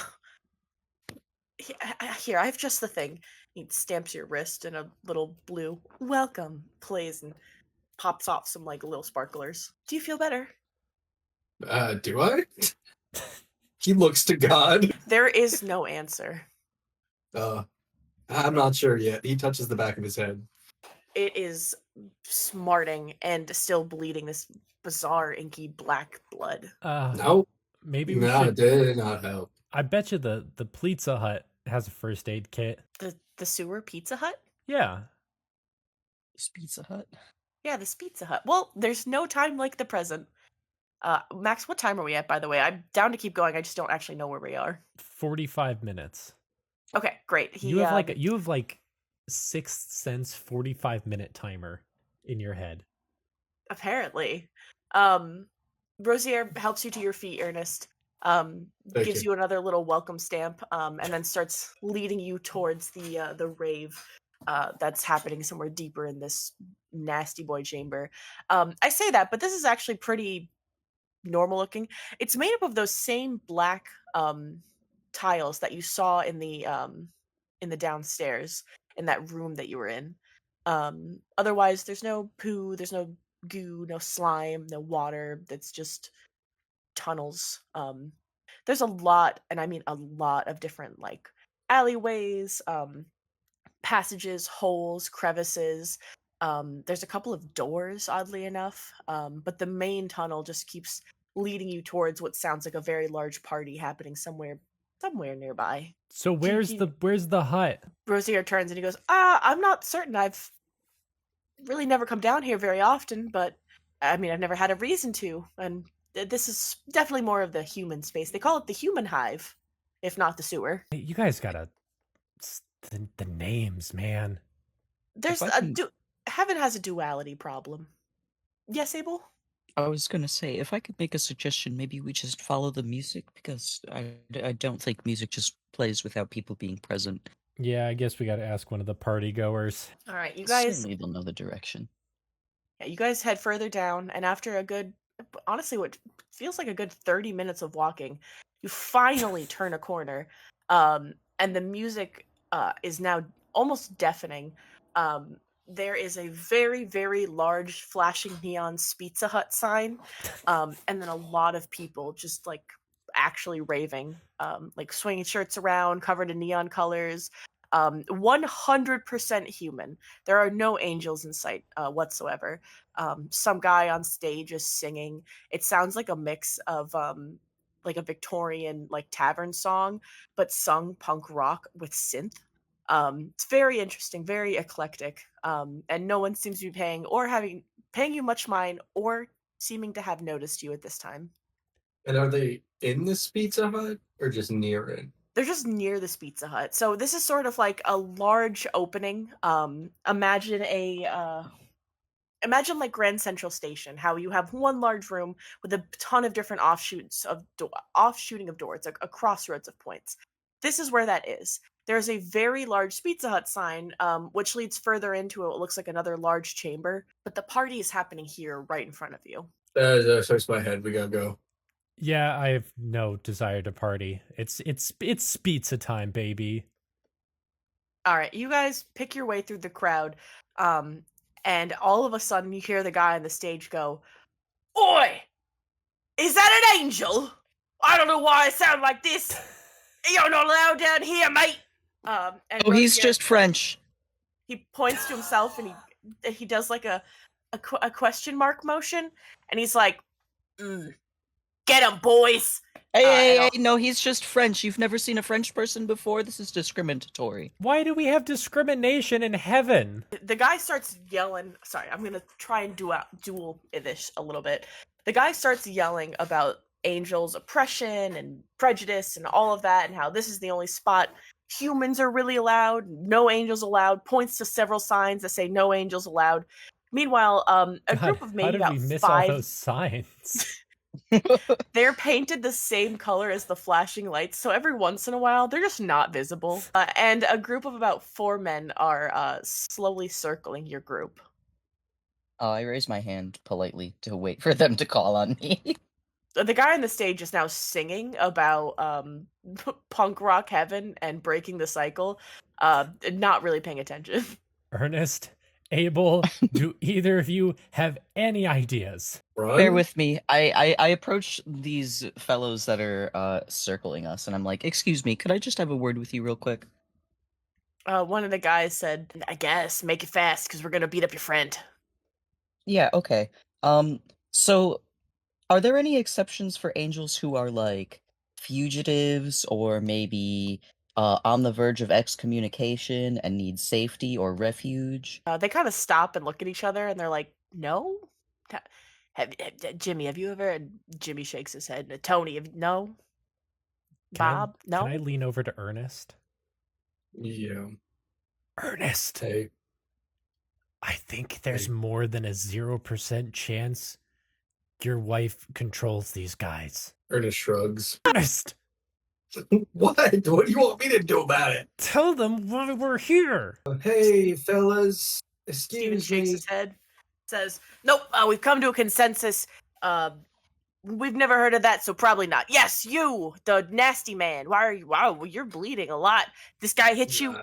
Here, I have just the thing. He stamps your wrist and a little blue welcome plays and pops off some like little sparklers. Do you feel better? do I? He looks to God. There is no answer. I'm not sure yet. He touches the back of his head. It is smarting and still bleeding this bizarre inky black blood. No, maybe we no, it should. did not help. I bet you the Pizza Hut has a first aid kit. The sewer Pizza Hut? Yeah. Pizza Hut. Yeah, this Pizza Hut. Well, there's no time like the present. Max, what time are we at, by the way? I'm down to keep going. I just don't actually know where we are. 45 minutes. Okay, great. You have like Sixth Sense 45-minute timer in your head. Apparently. Rosier helps you to your feet, Ernest. Gives you another little welcome stamp, and then starts leading you towards the rave that's happening somewhere deeper in this nasty boy chamber. I say that, but this is actually pretty normal looking. It's made up of those same black tiles that you saw in the downstairs in that room that you were in. Otherwise, there's no poo, there's no goo, no slime, no water. That's just tunnels. There's a lot, and I mean a lot of different like alleyways, passages, holes, crevices. There's a couple of doors, oddly enough, but the main tunnel just keeps leading you towards what sounds like a very large party happening somewhere nearby. So where's the hut? Rosier turns and he goes, I'm not certain. I've really never come down here very often, but I mean, I've never had a reason to. And this is definitely more of the human space. They call it the human hive, if not the sewer. You guys gotta the names, man. There's I a can- heaven has a duality problem. Yes, Abel? I was gonna say, if I could make a suggestion, maybe we just follow the music, because I don't think music just plays without people being present. Yeah, I guess we gotta ask one of the party goers. All right, you guys. Certainly they'll know the direction. Yeah, you guys head further down, and after a good, honestly, what feels like a good 30 minutes of walking, you finally turn a corner, and the music is now almost deafening. There is a very, very large flashing neon Pizza Hut sign, and then a lot of people just like actually raving, like swinging shirts around, covered in neon colors. 100% human. There are no angels in sight whatsoever. Some guy on stage is singing. It sounds like a mix of like a Victorian like tavern song, but sung punk rock with synth. It's very interesting, very eclectic, and no one seems to be paying you much mind or seeming to have noticed you at this time. And are they in this Pizza Hut or just near it? They're just near this Pizza Hut. So this is sort of like a large opening. Imagine like Grand Central Station, how you have one large room with a ton of different offshooting of doors, a crossroads of points. This is where that is. There's a very large Pizza Hut sign, which leads further into what looks like another large chamber. But the party is happening here, right in front of you. That starts my head. We gotta go. Yeah, I have no desire to party. It's pizza time, baby. All right, you guys pick your way through the crowd, and all of a sudden you hear the guy on the stage go, "Oi! Is that an angel? I don't know why I sound like this. You're not allowed down here, mate." And Oh, he's Rosier, just French. he points to himself and he does like a question mark motion, and he's like, "Get him, boys!" Hey, no, he's just French. You've never seen a French person before? This is discriminatory. Why do we have discrimination in heaven? The guy starts yelling. Sorry, I'm gonna try and duel this a little bit. The guy starts yelling about angels' oppression and prejudice and all of that, and how this is the only spot humans are really allowed, no angels allowed. Points to several signs that say no angels allowed. Meanwhile, a group of maybe how about did we miss five. all those signs? They're painted the same color as the flashing lights, so every once in a while they're just not visible. And a group of about 4 men are slowly circling your group. I raise my hand politely to wait for them to call on me. The guy on the stage is now singing about punk rock heaven and breaking the cycle, not really paying attention. Earnest, Abel, do either of you have any ideas? Run? Bear with me. I approach these fellows that are circling us, and I'm like, "Excuse me, could I just have a word with you real quick?" One of the guys said, "I guess, make it fast, because we're gonna beat up your friend." Yeah, okay. So are there any exceptions for angels who are like fugitives or maybe on the verge of excommunication and need safety or refuge? They kind of stop and look at each other, and they're like, "No." Jimmy, have you ever? Jimmy shakes his head. Tony, no. Bob, no. Can I lean over to Ernest? Yeah. Ernest, Hey. I think there's Hey. more than a 0% chance your wife controls these guys. Ernest shrugs. Ernest, What? What do you want me to do about it? tell them why we're here. Hey, fellas. Steven Excuse shakes me. his head, says, "Nope, we've come to a consensus. We've never heard of that, so probably not. Yes, you, the nasty man. Why are you? Wow, you're bleeding a lot. This guy hit you."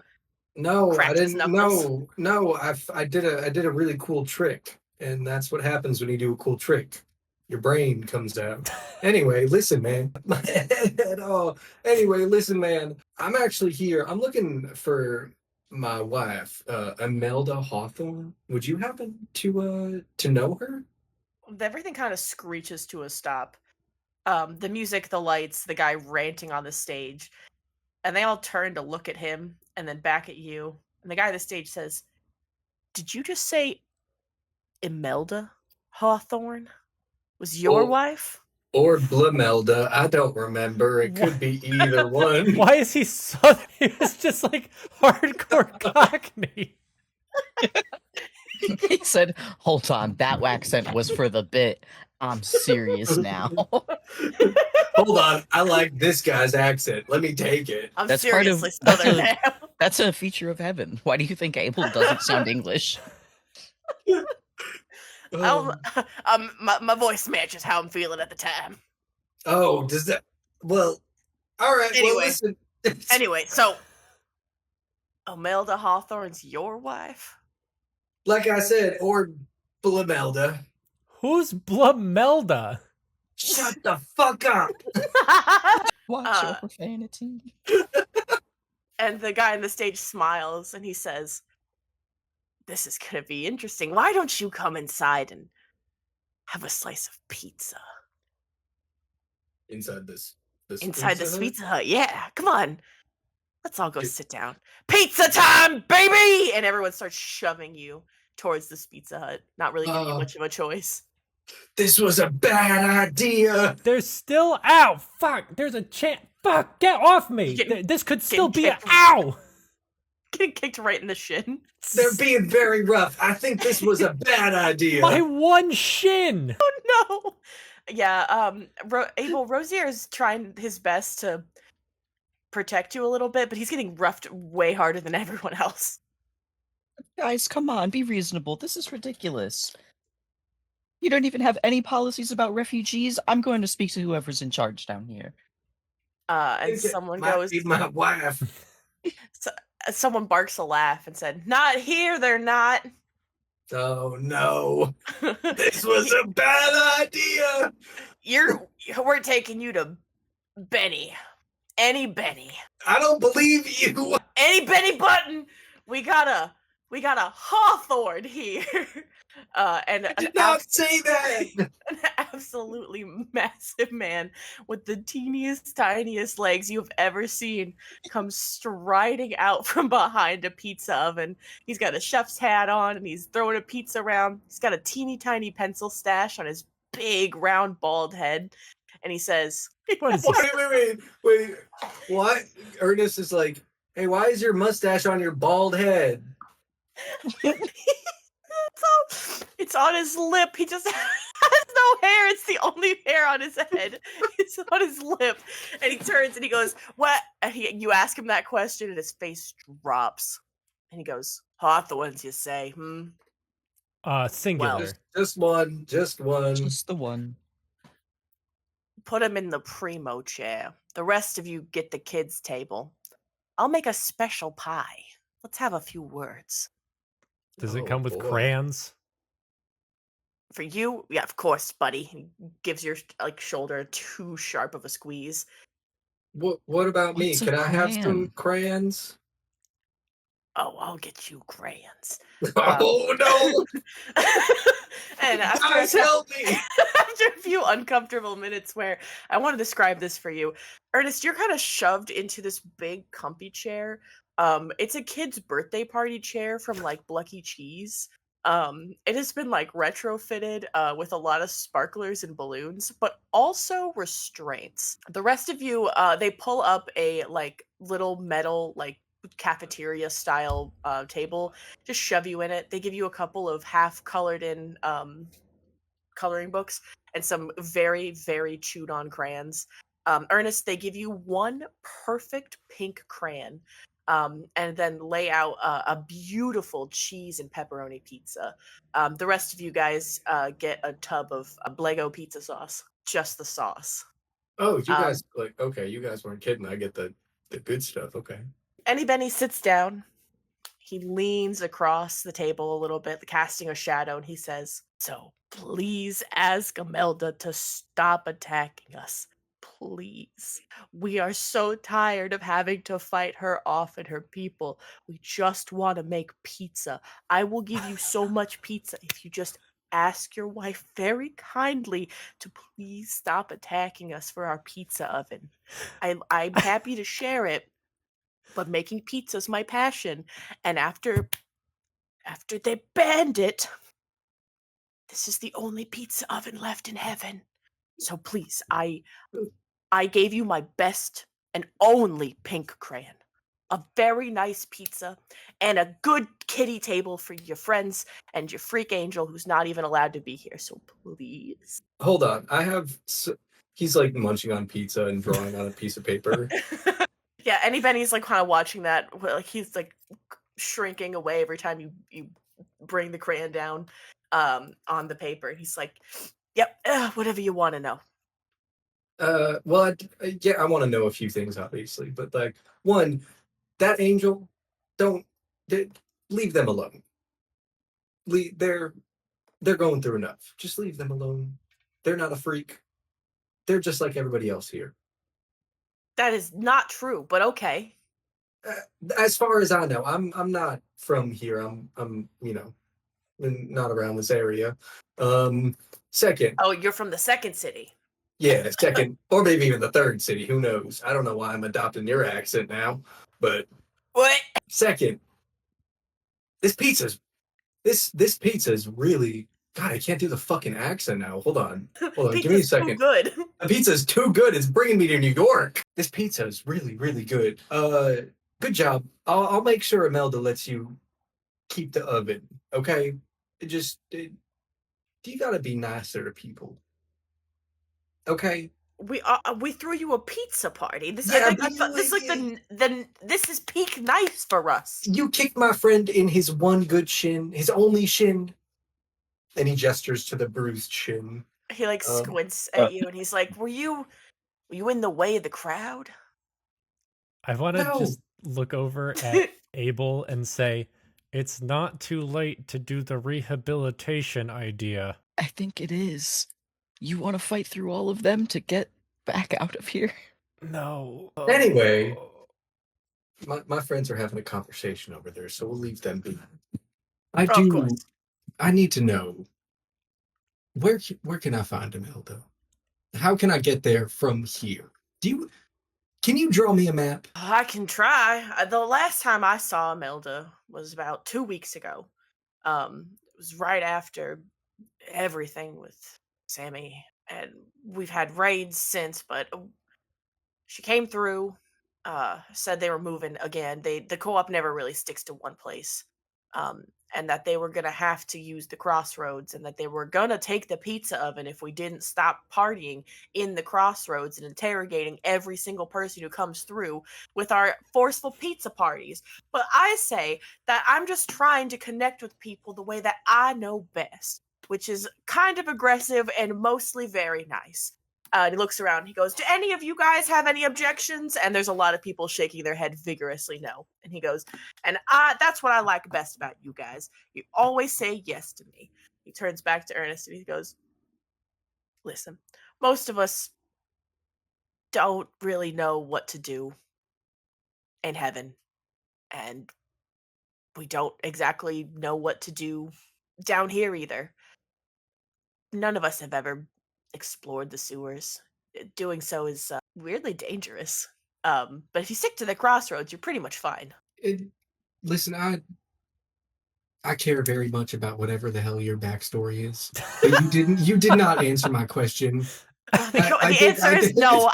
No, I Cracked his didn't. knuckles. No. I did a really cool trick, and that's what happens when you do a cool trick. Your brain comes out. Anyway, listen, man. My head. Oh, anyway, listen, man. I'm actually here. I'm looking for my wife, Imelda Hawthorne. Would you happen to know her? Everything kind of screeches to a stop. The music, the lights, the guy ranting on the stage, and they all turn to look at him and then back at you. And the guy on the stage says, "Did you just say Imelda Hawthorne was your Or wife?" or Blamelda? I don't remember. It could be either one. Why is he so? He was just like hardcore Cockney. He said, "Hold on, that accent was for the bit. I'm serious now." Hold on, I like this guy's accent. Let me take it. I'm That's part of seriously Southern now. that's a feature of heaven. Why do you think Abel doesn't sound English? Oh, My voice matches how I'm feeling at the time. oh, does that? Well, all right. Well, Anyway. listen. Anyway, so Imelda Hawthorne's your wife? Like I said, or Blamelda. Who's Blamelda? Shut the fuck up. Watch your profanity. And the guy on the stage smiles and he says, "This is gonna be interesting. Why don't you come inside and have a slice of pizza?" Inside this Inside Pizza this Hut? Pizza Hut, yeah. Come on. Let's all go sit down. Pizza time, baby! And everyone starts shoving you towards this Pizza Hut, not really giving you much of a choice. This was a bad idea. They're still out. Fuck. There's a chance. Fuck. Get off me. This could still be a kicked. ow. Getting kicked right in the shin. They're being very rough. I think this was a bad idea. My one shin. No. Yeah, Abel Rosier is trying his best to protect you a little bit, but he's getting roughed way harder than everyone else. Guys, come on, be reasonable. This is ridiculous. You don't even have any policies about refugees. I'm going to speak to whoever's in charge down here. And someone goes, be my wife. someone barks a laugh and said, "Not here, they're not." Oh no. This was a bad idea. We're taking you to Benny. Any Benny. I don't believe you. Any Benny Button. We got a Hawthorne here. And I did not say that. An absolutely massive man with the teeniest, tiniest legs you've ever seen comes striding out from behind a pizza oven. He's got a chef's hat on and he's throwing a pizza around. He's got a teeny tiny pencil stash on his big round bald head. And he says, What is this? Wait. What? Ernest is like, hey, why is your mustache on your bald head? It's on his lip. He just has no hair. It's the only hair on his head. It's on his lip. And he turns and he goes, "What?" And you ask him that question and his face drops. And he goes, "Hawthorns, you say? Singular. Well, Just one. Just the one. Put him in the primo chair. The rest of you get the kids' table. I'll make a special pie. Let's have a few words." Does it come with crayons? For you, yeah, of course, buddy. He gives your shoulder too sharp of a squeeze. What about me? What's a Can I have crayon? some crayons? "Oh, I'll get you crayons." Oh no! And Guys, help me! after a few uncomfortable minutes where I want to describe this for you, Ernest, you're kind of shoved into this big comfy chair. It's a kid's birthday party chair from like Blucky Cheese. It has been like retrofitted with a lot of sparklers and balloons, but also restraints. The rest of you, they pull up a like little metal like cafeteria style table, just shove you in it. They give you a couple of half colored in coloring books and some very, very chewed on crayons. Ernest, they give you one perfect pink crayon. And then lay out a beautiful cheese and pepperoni pizza. The rest of you guys get a tub of Lego pizza sauce, just the sauce. Oh, you guys you guys weren't kidding. I get the good stuff. Okay. Any Benny sits down. He leans across the table a little bit, casting a shadow, and he says, "So please ask Imelda to stop attacking us. Please. We are so tired of having to fight her off and her people. We just want to make pizza. I will give you so much pizza if you just ask your wife very kindly to please stop attacking us for our pizza oven. I'm happy to share it, but making pizza's my passion. And after they banned it, this is the only pizza oven left in heaven. So please, I gave you my best and only pink crayon, a very nice pizza, and a good kitty table for your friends and your freak angel who's not even allowed to be here. So please." Hold on. He's like munching on pizza and drawing on a piece of paper. Yeah, and Benny's like kind of watching that. Like he's like shrinking away every time you bring the crayon down on the paper. He's like, "Yep, whatever you want to know." Well, yeah, I want to know a few things, obviously, but like, one, that angel, don't leave them alone. They're going through enough. Just leave them alone. They're not a freak. They're just like everybody else here. That is not true, but okay. As far as I know, I'm not from here. I'm not around this area. Second, Oh, you're from the second city. yeah, second, or maybe even the third city. Who knows? I don't know why I'm adopting your accent now, but What? second, this pizza's really, God, I can't do the fucking accent now. Hold on. Give me a Pizza's too second. good. The pizza's too good. It's bringing me to New York. This pizza is really, really good. Good job. I'll make sure Imelda lets you keep the oven. Okay, you gotta be nicer to people. Okay. We threw you a pizza party. This Yeah, I thought this is like this is peak nice for us. You kicked my friend in his one good shin, his only shin, and he gestures to the bruised shin. He like squints at you and he's like, were you in the way of the crowd?" I want to No. just look over at Abel and say, it's not too late to do the rehabilitation idea. I think it is. You want to fight through all of them to get back out of here? No. Anyway, my friends are having a conversation over there, so we'll leave them be. Of course. I need to know, where can I find Imelda? How can I get there from here? Can you draw me a map? I can try. The last time I saw Imelda was about 2 weeks ago. It was right after everything with Sammy, and we've had raids since, but she came through, said they were moving again. The co-op never really sticks to one place. And that they were gonna have to use the crossroads, and that they were gonna take the pizza oven if we didn't stop partying in the crossroads and interrogating every single person who comes through with our forceful pizza parties. But I say that I'm just trying to connect with people the way that I know best, which is kind of aggressive and mostly very nice. And he looks around and he goes, "Do any of you guys have any objections?" And there's a lot of people shaking their head vigorously no. And he goes, "And that's what I like best about you guys. You always say yes to me." He turns back to Ernest and he goes, "Listen, most of us don't really know what to do in heaven. And we don't exactly know what to do down here either. None of us have ever explored the sewers. Doing so is weirdly dangerous. But if you stick to the crossroads, you're pretty much fine." Listen, I care very much about whatever the hell your backstory is, but you did not answer my question. The answer is no.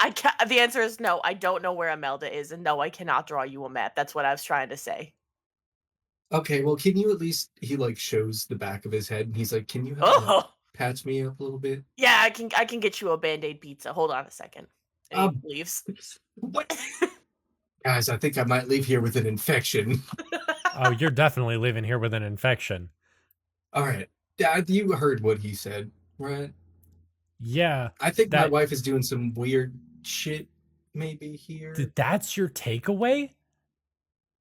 The answer is no. I don't know where Imelda is, and no, I cannot draw you a map. That's what I was trying to say. Okay, well, can you at least? He like shows the back of his head, and he's like, "Can you help Oh, patch me up a little bit?" yeah, I can get you a Band-Aid pizza. Hold on a second. And he leaves. What? Guys, I think I might leave here with an infection. Oh, you're definitely living here with an infection. All right, Dad, you heard what he said, right? Yeah. I think my wife is doing some weird shit, maybe here. That's your takeaway?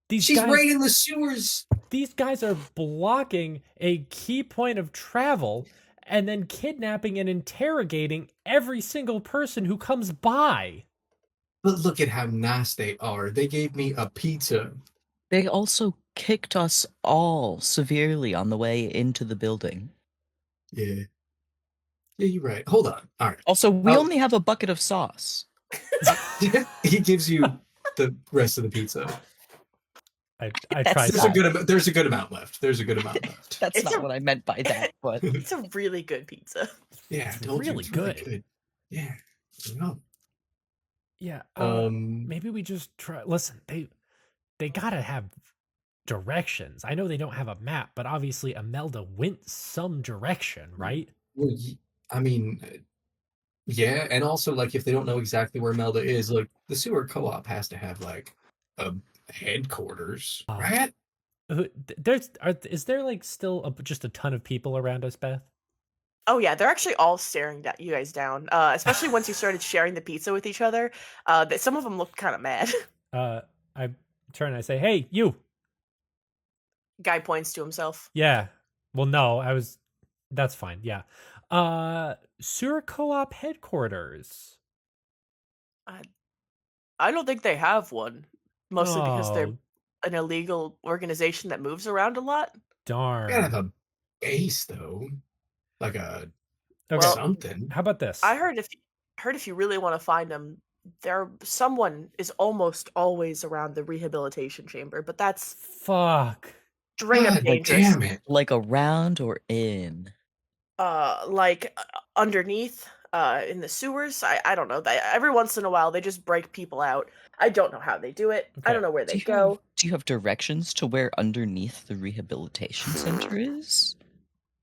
She's right in the sewers. These guys are blocking a key point of travel and then kidnapping and interrogating every single person who comes by. But look at how nice they are. They gave me a pizza. They also kicked us all severely on the way into the building. Yeah. Yeah, you're right. Hold on. All right. Also, we only have a bucket of sauce. He gives you the rest of the pizza. I That's tried There's a good amount left. There's a good amount left. That's not what I meant by that, but It's a really good pizza. Yeah, It's I told you really it's really good. good. Yeah. No. Yeah. Um, Maybe we just try. Listen, they gotta have directions. I know they don't have a map, but obviously Imelda went some direction, right? well, I mean, yeah, and also like if they don't know exactly where Melda is, like the sewer co-op has to have like a headquarters, right? Is there like still just a ton of people around us, Beth? Oh yeah, they're actually all staring at you guys down. Especially once you started sharing the pizza with each other. That some of them looked kind of mad. I turn and I say, "Hey, you." Guy points to himself. Yeah. Well, no, that's fine. Yeah. Sewer Co-op headquarters. I don't think they have one. Mostly because they're Oh, an illegal organization that moves around a lot. They gotta have darn. a base though, like a Okay. Well, something. How about this? I heard if you really want to find them, someone is almost always around the rehabilitation chamber, but that's Fuck. straight up God dangerous. damn it! like around or in. Underneath, in the sewers. I don't know. Every once in a while, they just break people out. I don't know how they do it. I Okay. don't know where Do they you go. have, do you have directions to where underneath the rehabilitation center is?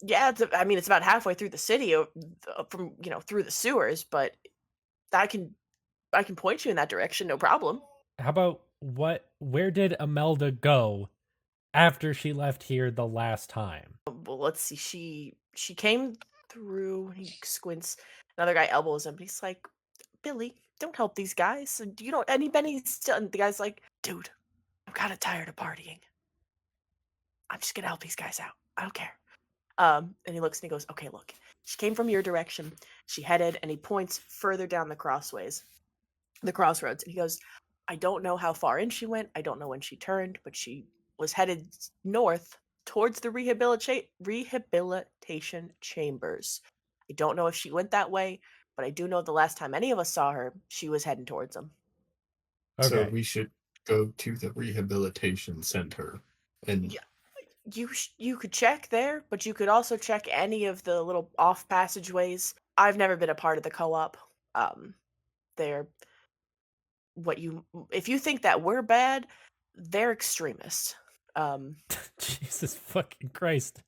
Yeah, it's about halfway through the city from through the sewers, but I can point you in that direction, no problem. How about where did Imelda go after she left here the last time? Well, let's see. She came through. He squints. Another guy elbows him. He's like, Billy, don't help these guys. And you don't anybody still. And the guy's like, dude, I'm kind of tired of partying. I'm just gonna help these guys out. I don't care. And he looks and he goes, okay, look. She came from your direction. She headed, and he points further down the crossroads. And he goes, I don't know how far in she went. I don't know when she turned, but she was headed north towards the rehabilitation chambers. I don't know if she went that way, but I do know the last time any of us saw her, she was heading towards them. So Okay. we should go to the rehabilitation center and Yeah. You could check there, but you could also check any of the little off passageways. I've never been a part of the co-op. They're if you think that we're bad, they're extremists. Jesus fucking Christ.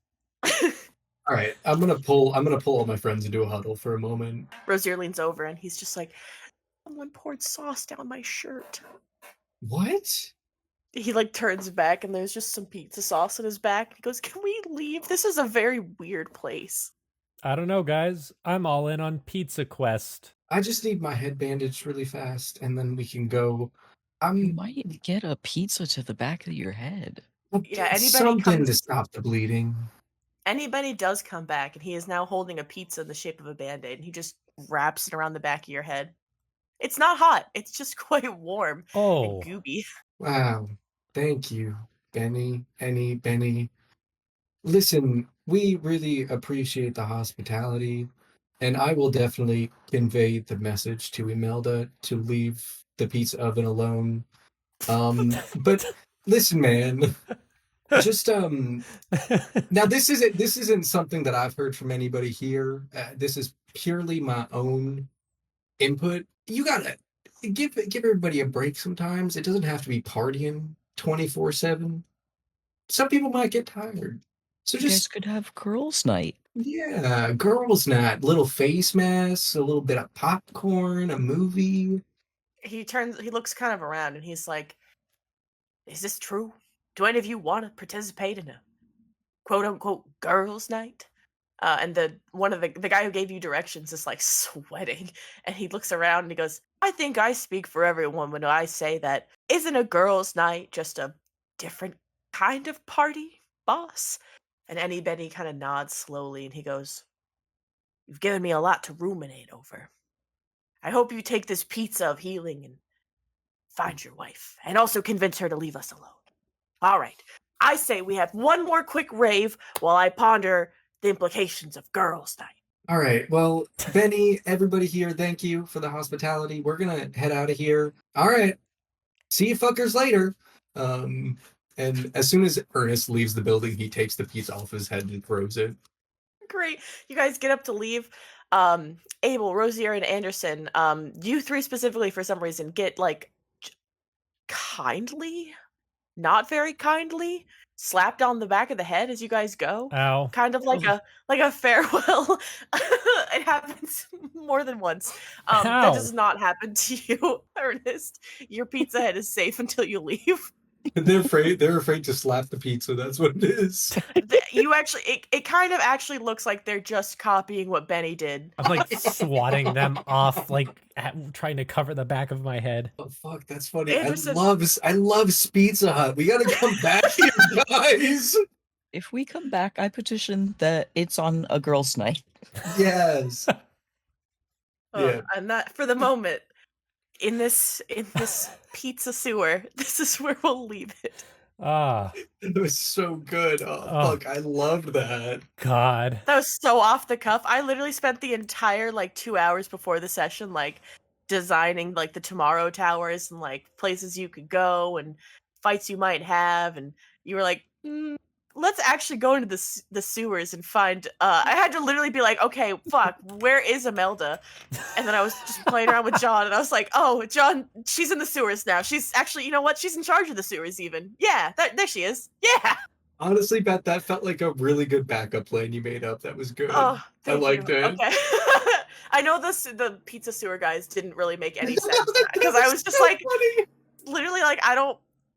all right, I'm gonna pull all my friends into a huddle for a moment. Rosier leans over and he's just like, someone poured sauce down my shirt. What? He like turns back and there's just some pizza sauce in his back. He goes, can we leave? This is a very weird place. I don't know, guys. I'm all in on Pizza Quest. I just need my head bandaged really fast, and then we can go. You might get a pizza to the back of your head. Yeah, anybody something to comes- stop the bleeding. Anybody does come back, and he is now holding a pizza in the shape of a band-aid, and he just wraps it around the back of your head. It's not hot. It's just quite warm Oh, and gooby. Wow. Thank you, Benny. Listen, we really appreciate the hospitality, and I will definitely convey the message to Imelda to leave the pizza oven alone. But listen, man, just now this isn't something that I've heard from anybody here. This is purely my own input. You gotta give everybody a break sometimes. It doesn't have to be partying 24/7. Some people might get tired. So You guys just could have girls' night. yeah, girls' night, little face masks, a little bit of popcorn, a movie. He looks kind of around, and he's like, is this true? Do any of you want to participate in a quote-unquote girls' night? And the guy who gave you directions is like sweating, and he looks around and he goes, I think I speak for everyone when I say that isn't a girls' night just a different kind of party, boss? And Annie Benny kind of nods slowly and he goes, "You've given me a lot to ruminate over. I hope you take this pizza of healing and find your wife, and also convince her to leave us alone. All right. I say we have one more quick rave while I ponder the implications of girls' night." All right. Well, Benny, everybody here, thank you for the hospitality. We're gonna head out of here. All right. See you fuckers later. And as soon as Ernest leaves the building, he takes the piece off his head and throws it. Great. You guys get up to leave. Abel, Rosier, and Anderson, you three specifically for some reason get like kindly, not very kindly, slapped on the back of the head as you guys go. Ow. Kind of like a farewell. It happens more than once. That does not happen to you, Ernest. Your pizza head is safe until you leave. They're afraid to slap the pizza. That's what it is. You actually, it kind of actually looks like they're just copying what Benny did. I'm like swatting them off, like trying to cover the back of my head. Oh fuck, that's funny. Anderson- I love Pizza Hut. We gotta come back here, guys. If we come back, I petition that it's on a girls' night. Yes. Yeah. And that for the moment in this pizza sewer, this is where we'll leave it. It was so good. Oh, fuck, I loved that. God. That was so off the cuff. I literally spent the entire 2 hours before the session designing the tomorrow towers and places you could go and fights you might have, and you were like, let's actually go into the sewers and find I had to literally be like, okay, fuck, where is Imelda? And then I was just playing around with John and I was like, oh, John, she's in the sewers now. She's actually, you know what? She's in charge of the sewers even. Yeah, there she is. Yeah. Honestly, Beth, that felt like a really good backup plan you made up. That was good. Oh, I liked it. Okay. I know the pizza sewer guys didn't really make any sense because I was just so funny. Literally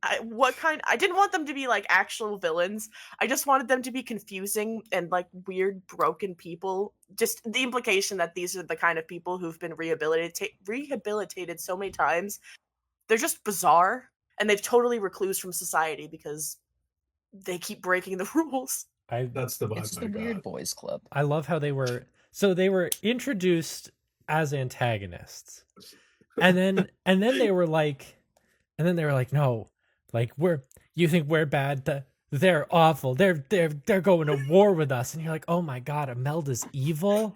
I didn't want them to be actual villains. I just wanted them to be confusing and weird broken people. Just the implication that these are the kind of people who've been rehabilitated so many times. They're just bizarre and they've totally reclused from society because they keep breaking the rules. That's the vibe. It's the Weird Boys Club. I love how they were introduced as antagonists. And then they were like no. You think we're bad? They're awful. They're going to war with us. And you're like, oh my god, Imelda's evil.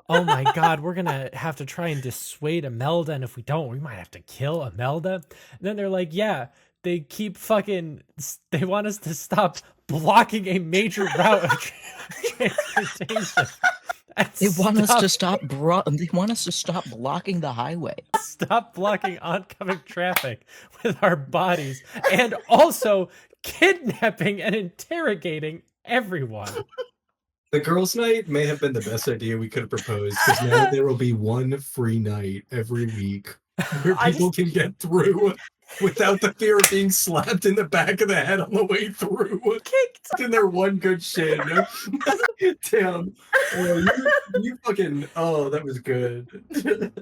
Oh my god, we're gonna have to try and dissuade Imelda, and if we don't, we might have to kill Imelda. And then they're like, yeah, they keep they want us to stop blocking a major route of transportation. They want us to stop. They want us to stop blocking the highway. Stop blocking oncoming traffic with our bodies, and also kidnapping and interrogating everyone. The girls' night may have been the best idea we could have proposed, because now there will be one free night every week where people can get through without the fear of being slapped in the back of the head on the way through. Kicked in their one good shin. Damn. You fucking, that was good.